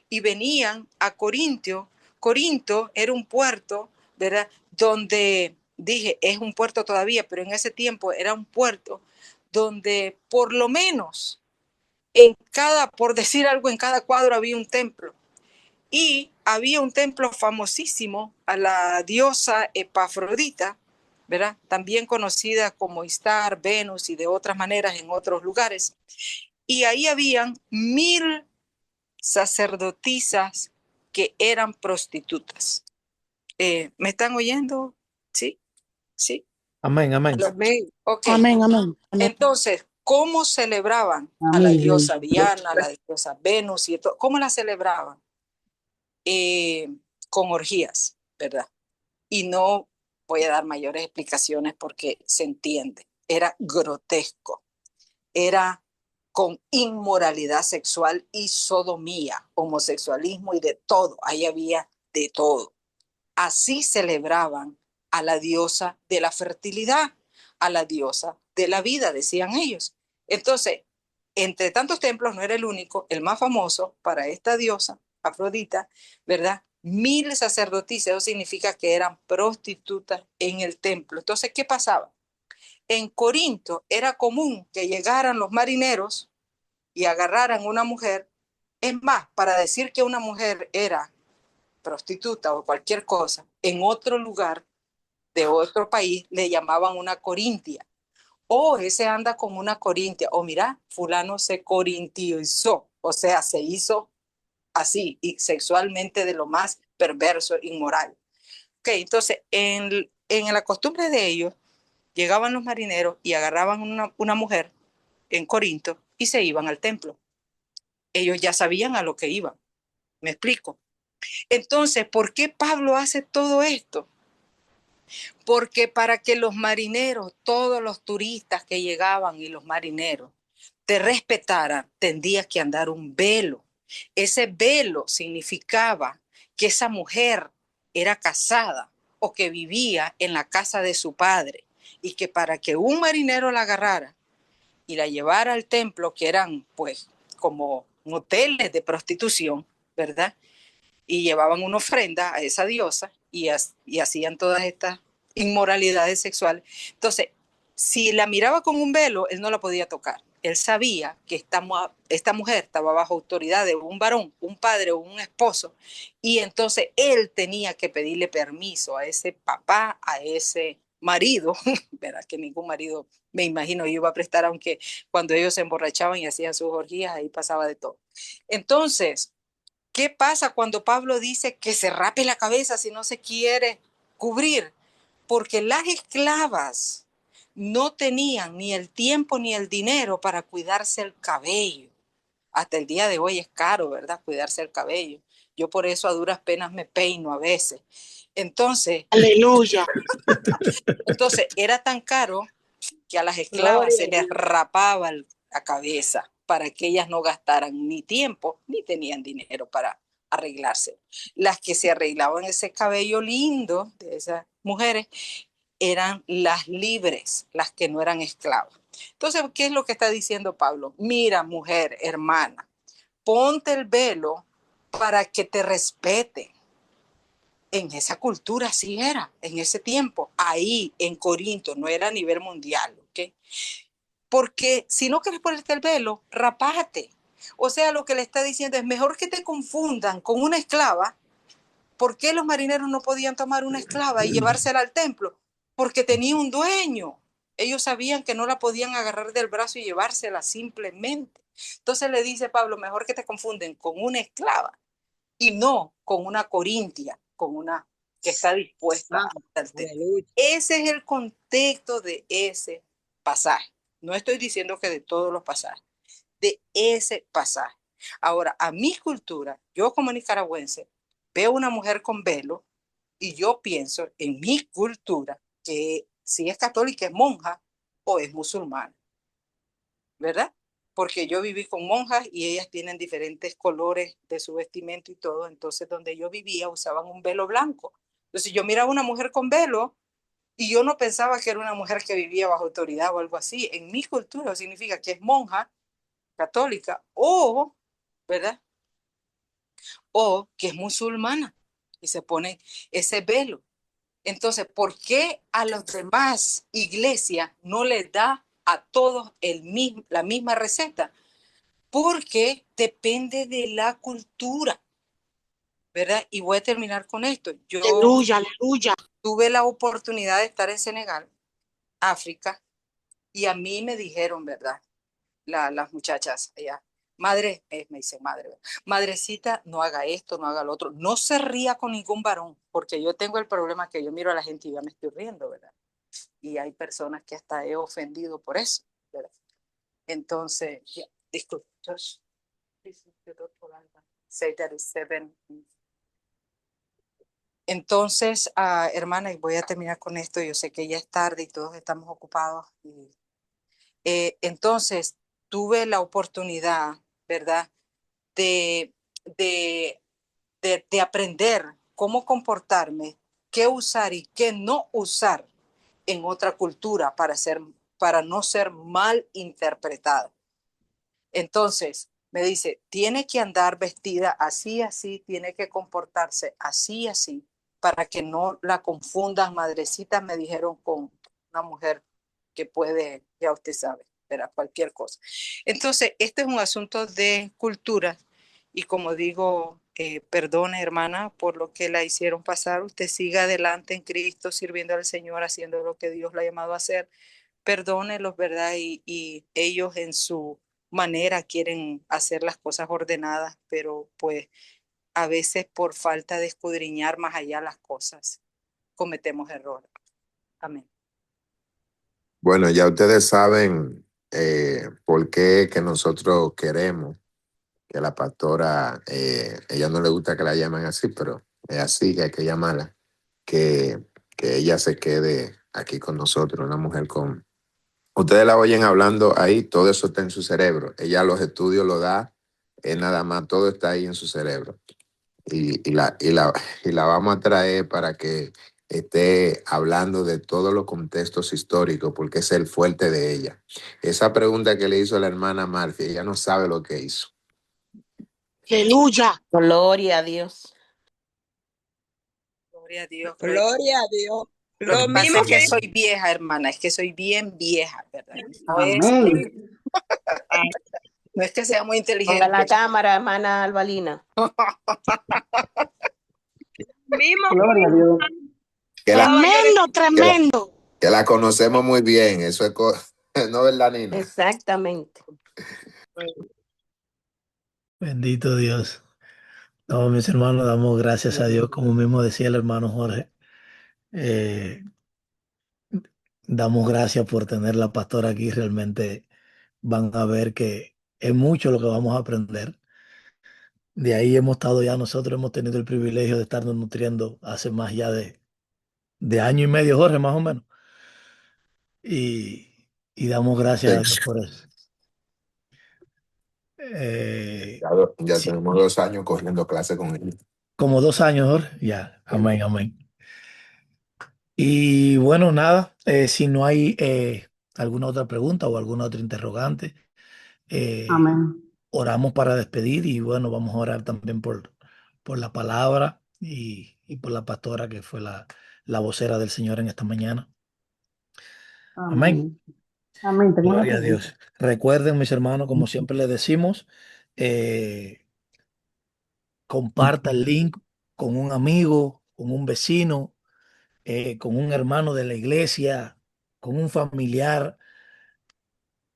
y venían a Corintio. Corinto era un puerto, ¿verdad? Donde, dije, es un puerto todavía, pero en ese tiempo era un puerto donde por lo menos por decir algo, en cada cuadro había un templo. Y había un templo famosísimo a la diosa Epafrodita, ¿verdad? También conocida como Istar, Venus y de otras maneras en otros lugares. Y ahí habían 1000 sacerdotisas que eran prostitutas. ¿Me están oyendo? ¿Sí? ¿Sí? Amén, amén. Amén. Ok. Amén, amén. Amén. Entonces, ¿cómo celebraban a la diosa Diana, a la diosa Venus y todo? ¿Cómo la celebraban? Con orgías, ¿verdad? Y no voy a dar mayores explicaciones porque se entiende. Era grotesco. Era con inmoralidad sexual y sodomía, homosexualismo y de todo. Ahí había de todo. Así celebraban a la diosa de la fertilidad, a la diosa de la vida, decían ellos. Entonces, entre tantos templos, no era el único, el más famoso para esta diosa, Afrodita, ¿verdad? 1000 sacerdotisas, eso significa que eran prostitutas en el templo. Entonces, ¿qué pasaba? En Corinto era común que llegaran los marineros y agarraran una mujer. Es más, para decir que una mujer era prostituta o cualquier cosa, en otro lugar de otro país le llamaban una corintia. O ese anda con una corintia. O mira, fulano se corintizó, o sea, se hizo así y sexualmente de lo más perverso, inmoral. Ok, entonces en la costumbre de ellos, llegaban los marineros y agarraban una mujer en Corinto y se iban al templo. Ellos ya sabían a lo que iban. ¿Me explico? Entonces, ¿por qué Pablo hace todo esto? Porque para que los marineros, todos los turistas que llegaban y los marineros te respetaran, tendrías que andar un velo. Ese velo significaba que esa mujer era casada o que vivía en la casa de su padre y que para que un marinero la agarrara y la llevara al templo, que eran pues como moteles de prostitución, ¿verdad? Y llevaban una ofrenda a esa diosa y hacían todas estas inmoralidades sexuales. Entonces, si la miraba con un velo, él no la podía tocar. Él sabía que esta mujer estaba bajo autoridad de un varón, un padre o un esposo, y entonces él tenía que pedirle permiso a ese papá, a ese marido, ¿verdad? Que ningún marido, me imagino, iba a prestar, aunque cuando ellos se emborrachaban y hacían sus orgías, ahí pasaba de todo. Entonces, ¿qué pasa cuando Pablo dice que se rape la cabeza si no se quiere cubrir? Porque las esclavas no tenían ni el tiempo ni el dinero para cuidarse el cabello. Hasta el día de hoy es caro, ¿verdad? Cuidarse el cabello. Yo por eso a duras penas me peino a veces. Entonces, Aleluya. entonces era tan caro que a las esclavas se les rapaba la cabeza para que ellas no gastaran ni tiempo ni tenían dinero para arreglarse. Las que se arreglaban ese cabello lindo de esas mujeres eran las libres, las que no eran esclavas. Entonces, ¿qué es lo que está diciendo Pablo? Mira, mujer, hermana, ponte el velo para que te respeten. En esa cultura así era, en ese tiempo, ahí en Corinto, no era a nivel mundial, ¿ok? Porque si no quieres ponerte el velo, rapájate. O sea, lo que le está diciendo es mejor que te confundan con una esclava. ¿Por qué los marineros no podían tomar una esclava y llevársela al templo? Porque tenía un dueño. Ellos sabían que no la podían agarrar del brazo y llevársela simplemente. Entonces le dice Pablo, mejor que te confunden con una esclava y no con una corintia, con una que está dispuesta a al templo. Ese es el contexto de ese pasaje. No estoy diciendo que de todos los pasajes, de ese pasaje. Ahora, a mi cultura, yo como nicaragüense, veo una mujer con velo y yo pienso en mi cultura que si es católica es monja o es musulmana, ¿verdad? porque yo viví con monjas y ellas tienen diferentes colores de su vestimenta y todo. Entonces, donde yo vivía usaban un velo blanco. Entonces, yo miraba a una mujer con velo y yo no pensaba que era una mujer que vivía bajo autoridad o algo así. En mi cultura significa que es monja católica o, ¿verdad? O que es musulmana y se pone ese velo. Entonces, ¿por qué a las demás iglesias no les da a todos la misma receta? Porque depende de la cultura, ¿verdad? Y voy a terminar con esto. Yo Aleluya, aleluya. tuve la oportunidad de estar en Senegal, África, y a mí me dijeron, ¿verdad? Las muchachas allá, madre, me dice madre, ¿verdad? Madrecita, no haga esto, no haga lo otro. No se ría con ningún varón, porque yo tengo el problema que yo miro a la gente y ya me estoy riendo, ¿verdad? Y hay personas que hasta he ofendido por eso, ¿verdad? Entonces, disculpe, Josh, say that is 7. Entonces, hermana, y voy a terminar con esto, yo sé que ya es tarde y todos estamos ocupados. Entonces, tuve la oportunidad, ¿verdad? De, de, de aprender cómo comportarme, qué usar y qué no usar en otra cultura para no ser mal interpretada. Entonces, me dice, tiene que andar vestida así, así, tiene que comportarse así, así, para que no la confundan, madrecita, me dijeron, con una mujer que puede, ya usted sabe, verá cualquier cosa. Entonces, este es un asunto de cultura y como digo, perdone, hermana, por lo que la hicieron pasar. Usted siga adelante en Cristo, sirviendo al Señor, haciendo lo que Dios la ha llamado a hacer. Perdónelos, ¿verdad? Y ellos en su manera quieren hacer las cosas ordenadas, pero pues a veces por falta de escudriñar más allá las cosas, cometemos errores. Amén. Bueno, ya ustedes saben por qué que nosotros queremos que la pastora, ella no le gusta que la llamen así, pero es así que hay que llamarla, que, que ella se quede aquí con nosotros, una mujer con... Ustedes la oyen hablando ahí, todo eso está en su cerebro. Ella los estudios lo da, es nada más, todo está ahí en su cerebro. Y la vamos a traer para que esté hablando de todos los contextos históricos, porque es el fuerte de ella. Esa pregunta que le hizo la hermana Marfi, ella no sabe lo que hizo. Aleluya. Gloria a Dios. Gloria a Dios. Gloria a Dios. Lo que Lo pasa mismo es que que... soy vieja, hermana, es que soy bien vieja, ¿verdad? No es, Amén. no es que sea muy Ponga inteligente. la cámara, hermana Albalina. mismo Gloria a Dios. Que la, Tremendo, que la, tremendo. que la conocemos muy bien, eso es ¿no, verdad, Nina? Exactamente. Bendito Dios. No, mis hermanos, damos gracias a Dios, como mismo decía el hermano Jorge. Eh, Damos gracias por tener la pastora aquí. Realmente van a ver que es mucho lo que vamos a aprender. De ahí hemos estado ya, nosotros hemos tenido el privilegio de estarnos nutriendo hace más ya de año y medio, Jorge, más o menos. Y damos gracias a Dios por eso. Ya Sí, tenemos 2 años corriendo clase con él. como 2 años, Jorge. Ya, amén, amén. Y bueno, nada, si no hay alguna otra pregunta o alguna otra interrogante, Amén. oramos para despedir y bueno, vamos a orar también por la palabra y por la pastora que fue la vocera del Señor en esta mañana. Amén. Amén. Amén. Tengo una Gloria a pregunta. Dios. Recuerden, mis hermanos, como siempre les decimos, eh, comparta el link con un amigo, con un vecino, con un hermano de la iglesia, con un familiar,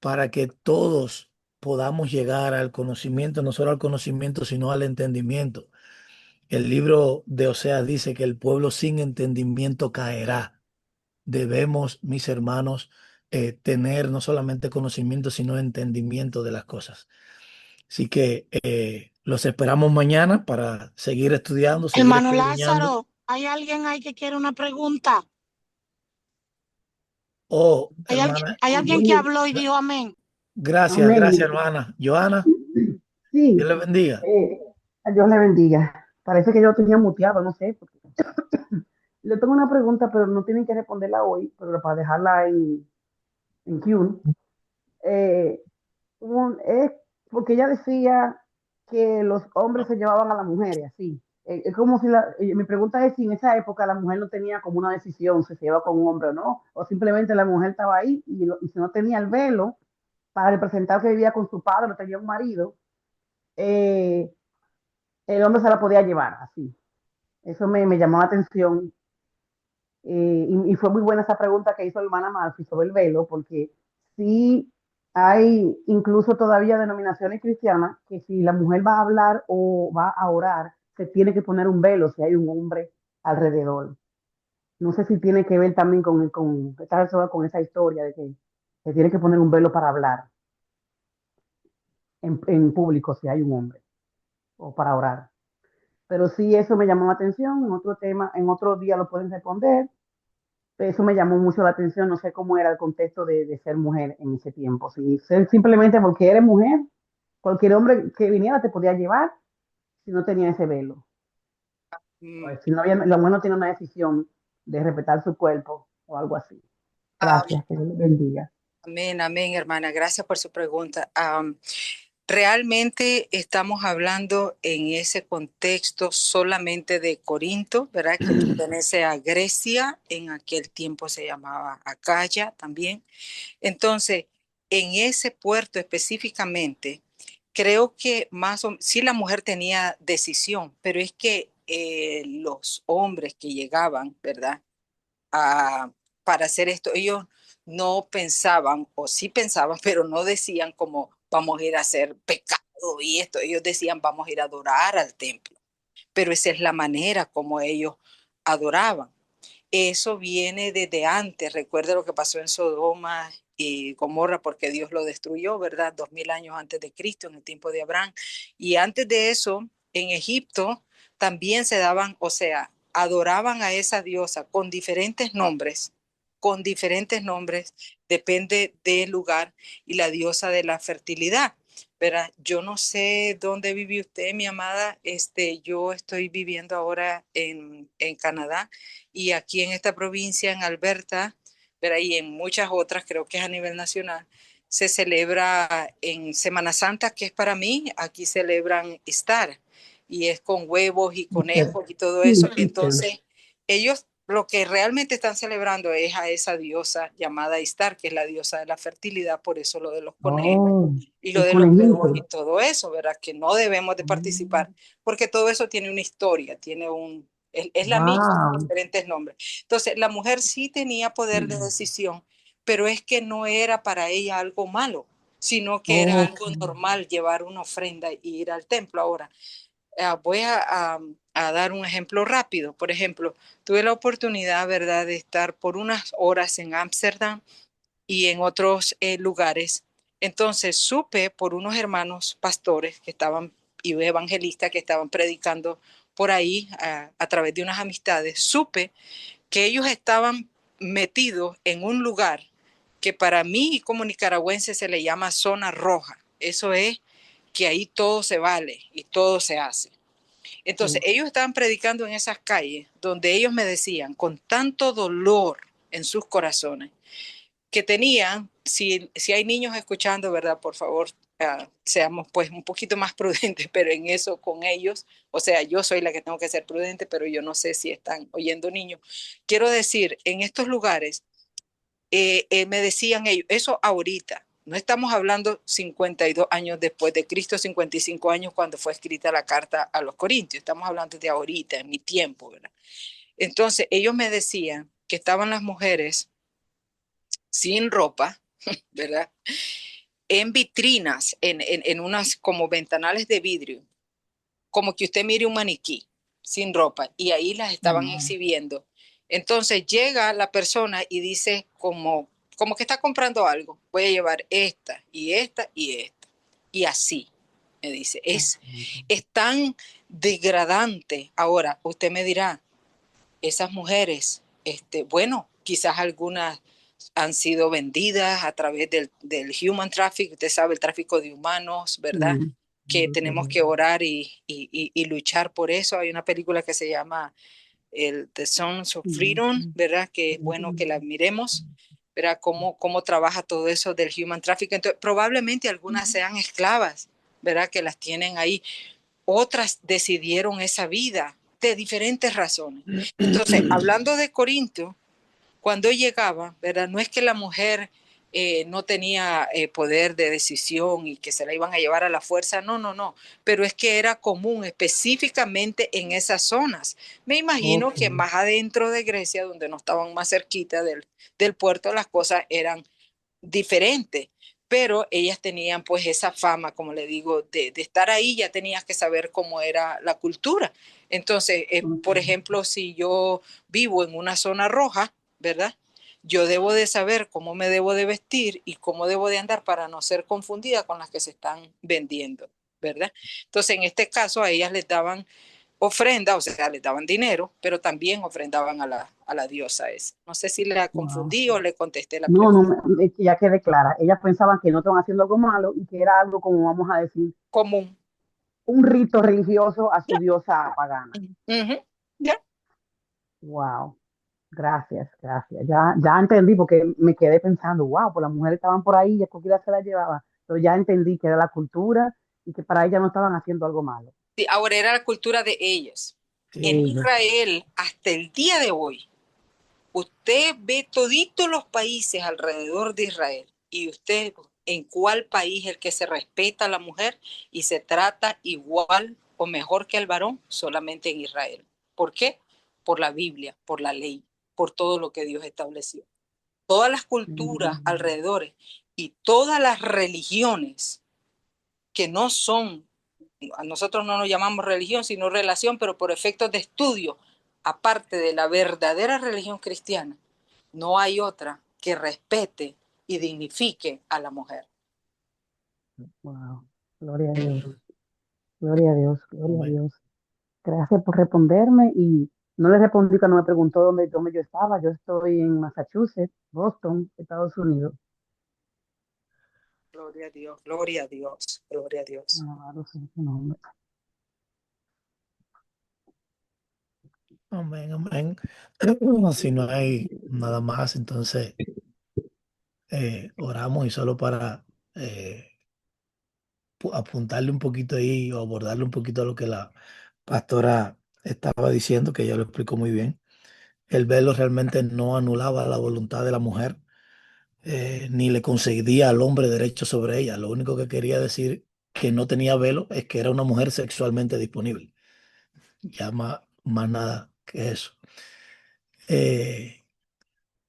para que todos podamos llegar al conocimiento, no solo al conocimiento, sino al entendimiento. El libro de Oseas dice que el pueblo sin entendimiento caerá. Debemos, mis hermanos, tener no solamente conocimiento, sino entendimiento de las cosas. Así que los esperamos mañana para seguir estudiando, seguir Hermano escudriñando. Lázaro, ¿hay alguien ahí que quiere una pregunta? Oh, ¿Hay hermana, alguien que habló y dijo amén? Gracias, Amén. gracias, hermana. Joana, Dios Sí, le bendiga. eh, Dios le bendiga. Parece que yo lo tenía muteado, no sé. Le tengo una pregunta, pero no tienen que responderla hoy, pero para dejarla en Q. Eh, es porque ella decía que los hombres se llevaban a las mujeres, así. Es como si mi pregunta es si en esa época la mujer no tenía como una decisión si se lleva con un hombre o no, o simplemente la mujer estaba ahí y si no tenía el velo para representar que vivía con su padre o tenía un marido, eh, el hombre se la podía llevar, así. Eso me llamó la atención y fue muy buena esa pregunta que hizo la hermana Malfi sobre el velo, porque sí hay incluso todavía denominaciones cristianas que si la mujer va a hablar o va a orar, se tiene que poner un velo si hay un hombre alrededor. No sé si tiene que ver también con esa historia de que se tiene que poner un velo para hablar en público si hay un hombre o para orar. Pero sí, eso me llamó la atención. En otro tema, en otro día lo pueden responder. Eso me llamó mucho la atención. No sé cómo era el contexto de ser mujer en ese tiempo. Si simplemente porque eres mujer, cualquier hombre que viniera te podía llevar si no tenía ese velo. Mm, Pues, si no había, la mujer no tiene una decisión de respetar su cuerpo o algo así. ah, Gracias, que Dios les bendiga. amén, amén, hermana. Gracias por su pregunta. Realmente estamos hablando en ese contexto solamente de Corinto, ¿verdad? Que pertenece a Grecia, en aquel tiempo se llamaba Acaya también. Entonces, en ese puerto específicamente, creo que sí la mujer tenía decisión, pero es que los hombres que llegaban, ¿verdad? a- para hacer esto. Ellos no pensaban, o sí pensaban, pero no decían como vamos a ir a hacer pecado y esto. Ellos decían vamos a ir a adorar al templo. Pero esa es la manera como ellos adoraban. Eso viene desde antes. Recuerda lo que pasó en Sodoma y Gomorra, porque Dios lo destruyó, ¿verdad? 2000 años antes de Cristo, en el tiempo de Abraham. Y antes de eso, en Egipto también se daban, o sea, adoraban a esa diosa con diferentes nombres, depende del lugar, y la diosa de la fertilidad. ¿Verdad? Yo no sé dónde vive usted, mi amada. Yo estoy viviendo ahora en Canadá y aquí en esta provincia, en Alberta, pero ahí en muchas otras, creo que es a nivel nacional, se celebra en Semana Santa, que es para mí, aquí celebran Star, y es con huevos y conejos y todo eso. Sí, Easter. Entonces, ellos lo que realmente están celebrando es a esa diosa llamada Istar, que es la diosa de la fertilidad, por eso lo de los conejos Oh, y lo el de los huevos y conejito. todo eso, ¿verdad? Que no debemos de participar, porque todo eso tiene una historia, es la misma, Wow. diferentes nombres. Entonces, la mujer sí tenía poder de decisión, pero es que no era para ella algo malo, sino que era Ok. algo normal llevar una ofrenda y ir al templo. Ahora, voy a dar un ejemplo rápido. Por ejemplo, tuve la oportunidad, ¿verdad?, de estar por unas horas en Ámsterdam y en otros lugares. Entonces supe por unos hermanos pastores que estaban y evangelistas que estaban predicando por ahí a través de unas amistades, supe que ellos estaban metidos en un lugar que para mí como nicaragüense se le llama zona roja. Eso es que ahí todo se vale y todo se hace. Entonces, Sí. ellos estaban predicando en esas calles donde ellos me decían con tanto dolor en sus corazones que tenían, si hay niños escuchando, ¿verdad? Por favor, seamos pues un poquito más prudentes, pero en eso con ellos, o sea, yo soy la que tengo que ser prudente, pero yo no sé si están oyendo niños. Quiero decir, en estos lugares, me decían ellos, eso ahorita, no estamos hablando 52 años después de Cristo, 55 años cuando fue escrita la carta a los Corintios, estamos hablando de ahorita, en mi tiempo, ¿verdad? Entonces, ellos me decían que estaban las mujeres sin ropa, ¿verdad? En vitrinas, en unas como ventanales de vidrio, como que usted mire un maniquí sin ropa, y ahí las estaban Wow. exhibiendo. Entonces llega la persona y dice como que está comprando algo, voy a llevar esta y esta y esta. Y así, me dice, es tan degradante. Ahora, usted me dirá, esas mujeres, bueno, quizás algunas han sido vendidas a través del human traffic, usted sabe, el tráfico de humanos, ¿verdad? Que tenemos que orar y luchar por eso. Hay una película que se llama The Sons of Freedom, ¿verdad? Que es bueno que la miremos, ¿verdad? Cómo trabaja todo eso del human traffic. Entonces, probablemente algunas sean esclavas, ¿verdad? Que las tienen ahí. Otras decidieron esa vida de diferentes razones. Entonces, hablando de Corinto, cuando llegaba, ¿verdad? No es que la mujer no tenía poder de decisión y que se la iban a llevar a la fuerza, no, pero es que era común específicamente en esas zonas. Me imagino que más adentro de Grecia, donde no estaban más cerquita del puerto, las cosas eran diferentes, pero ellas tenían pues esa fama, como le digo, de estar ahí, ya tenías que saber cómo era la cultura. Entonces, por ejemplo, si yo vivo en una zona roja, ¿verdad? Yo debo de saber cómo me debo de vestir y cómo debo de andar para no ser confundida con las que se están vendiendo, ¿verdad? Entonces, en este caso, a ellas les daban ofrenda, o sea, les daban dinero, pero también ofrendaban a la diosa esa. No sé si la confundí o le contesté la pregunta. No, es que ya quede clara. Ellas pensaban que no estaban haciendo algo malo y que era algo, como vamos a decir, Común. un rito religioso a su diosa pagana. Ya. Wow. Gracias. Ya entendí porque me quedé pensando, wow, pues las mujeres estaban por ahí, ya cualquiera se las llevaba. Pero ya entendí que era la cultura y que para ellas no estaban haciendo algo malo. Sí, ahora era la cultura de ellos. En Israel, hasta el día de hoy, usted ve toditos los países alrededor de Israel y usted en cuál país es el que se respeta a la mujer y se trata igual o mejor que el varón, solamente en Israel. ¿Por qué? Por la Biblia, por la ley, por todo lo que Dios estableció. Todas las culturas alrededor y todas las religiones que no son, a nosotros no nos llamamos religión, sino relación, pero por efectos de estudio, aparte de la verdadera religión cristiana, no hay otra que respete y dignifique a la mujer. Wow. Gloria a Dios. Gloria a Dios. Gloria a Dios. Gracias por responderme y no le respondí cuando me preguntó dónde yo estaba. Yo estoy en Massachusetts, Boston, Estados Unidos. Gloria a Dios, gloria a Dios, gloria a Dios. Alabado sea su nombre. Amén, amén. Si no hay nada más, entonces oramos y solo para apuntarle un poquito ahí o abordarle un poquito a lo que la pastora estaba diciendo, que ella lo explicó muy bien. El velo realmente no anulaba la voluntad de la mujer, ni le concedía al hombre derecho sobre ella. Lo único que quería decir que no tenía velo es que era una mujer sexualmente disponible. Ya más nada que eso.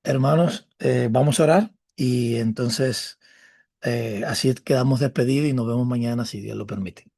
Hermanos, vamos a orar y entonces así quedamos despedidos y nos vemos mañana si Dios lo permite.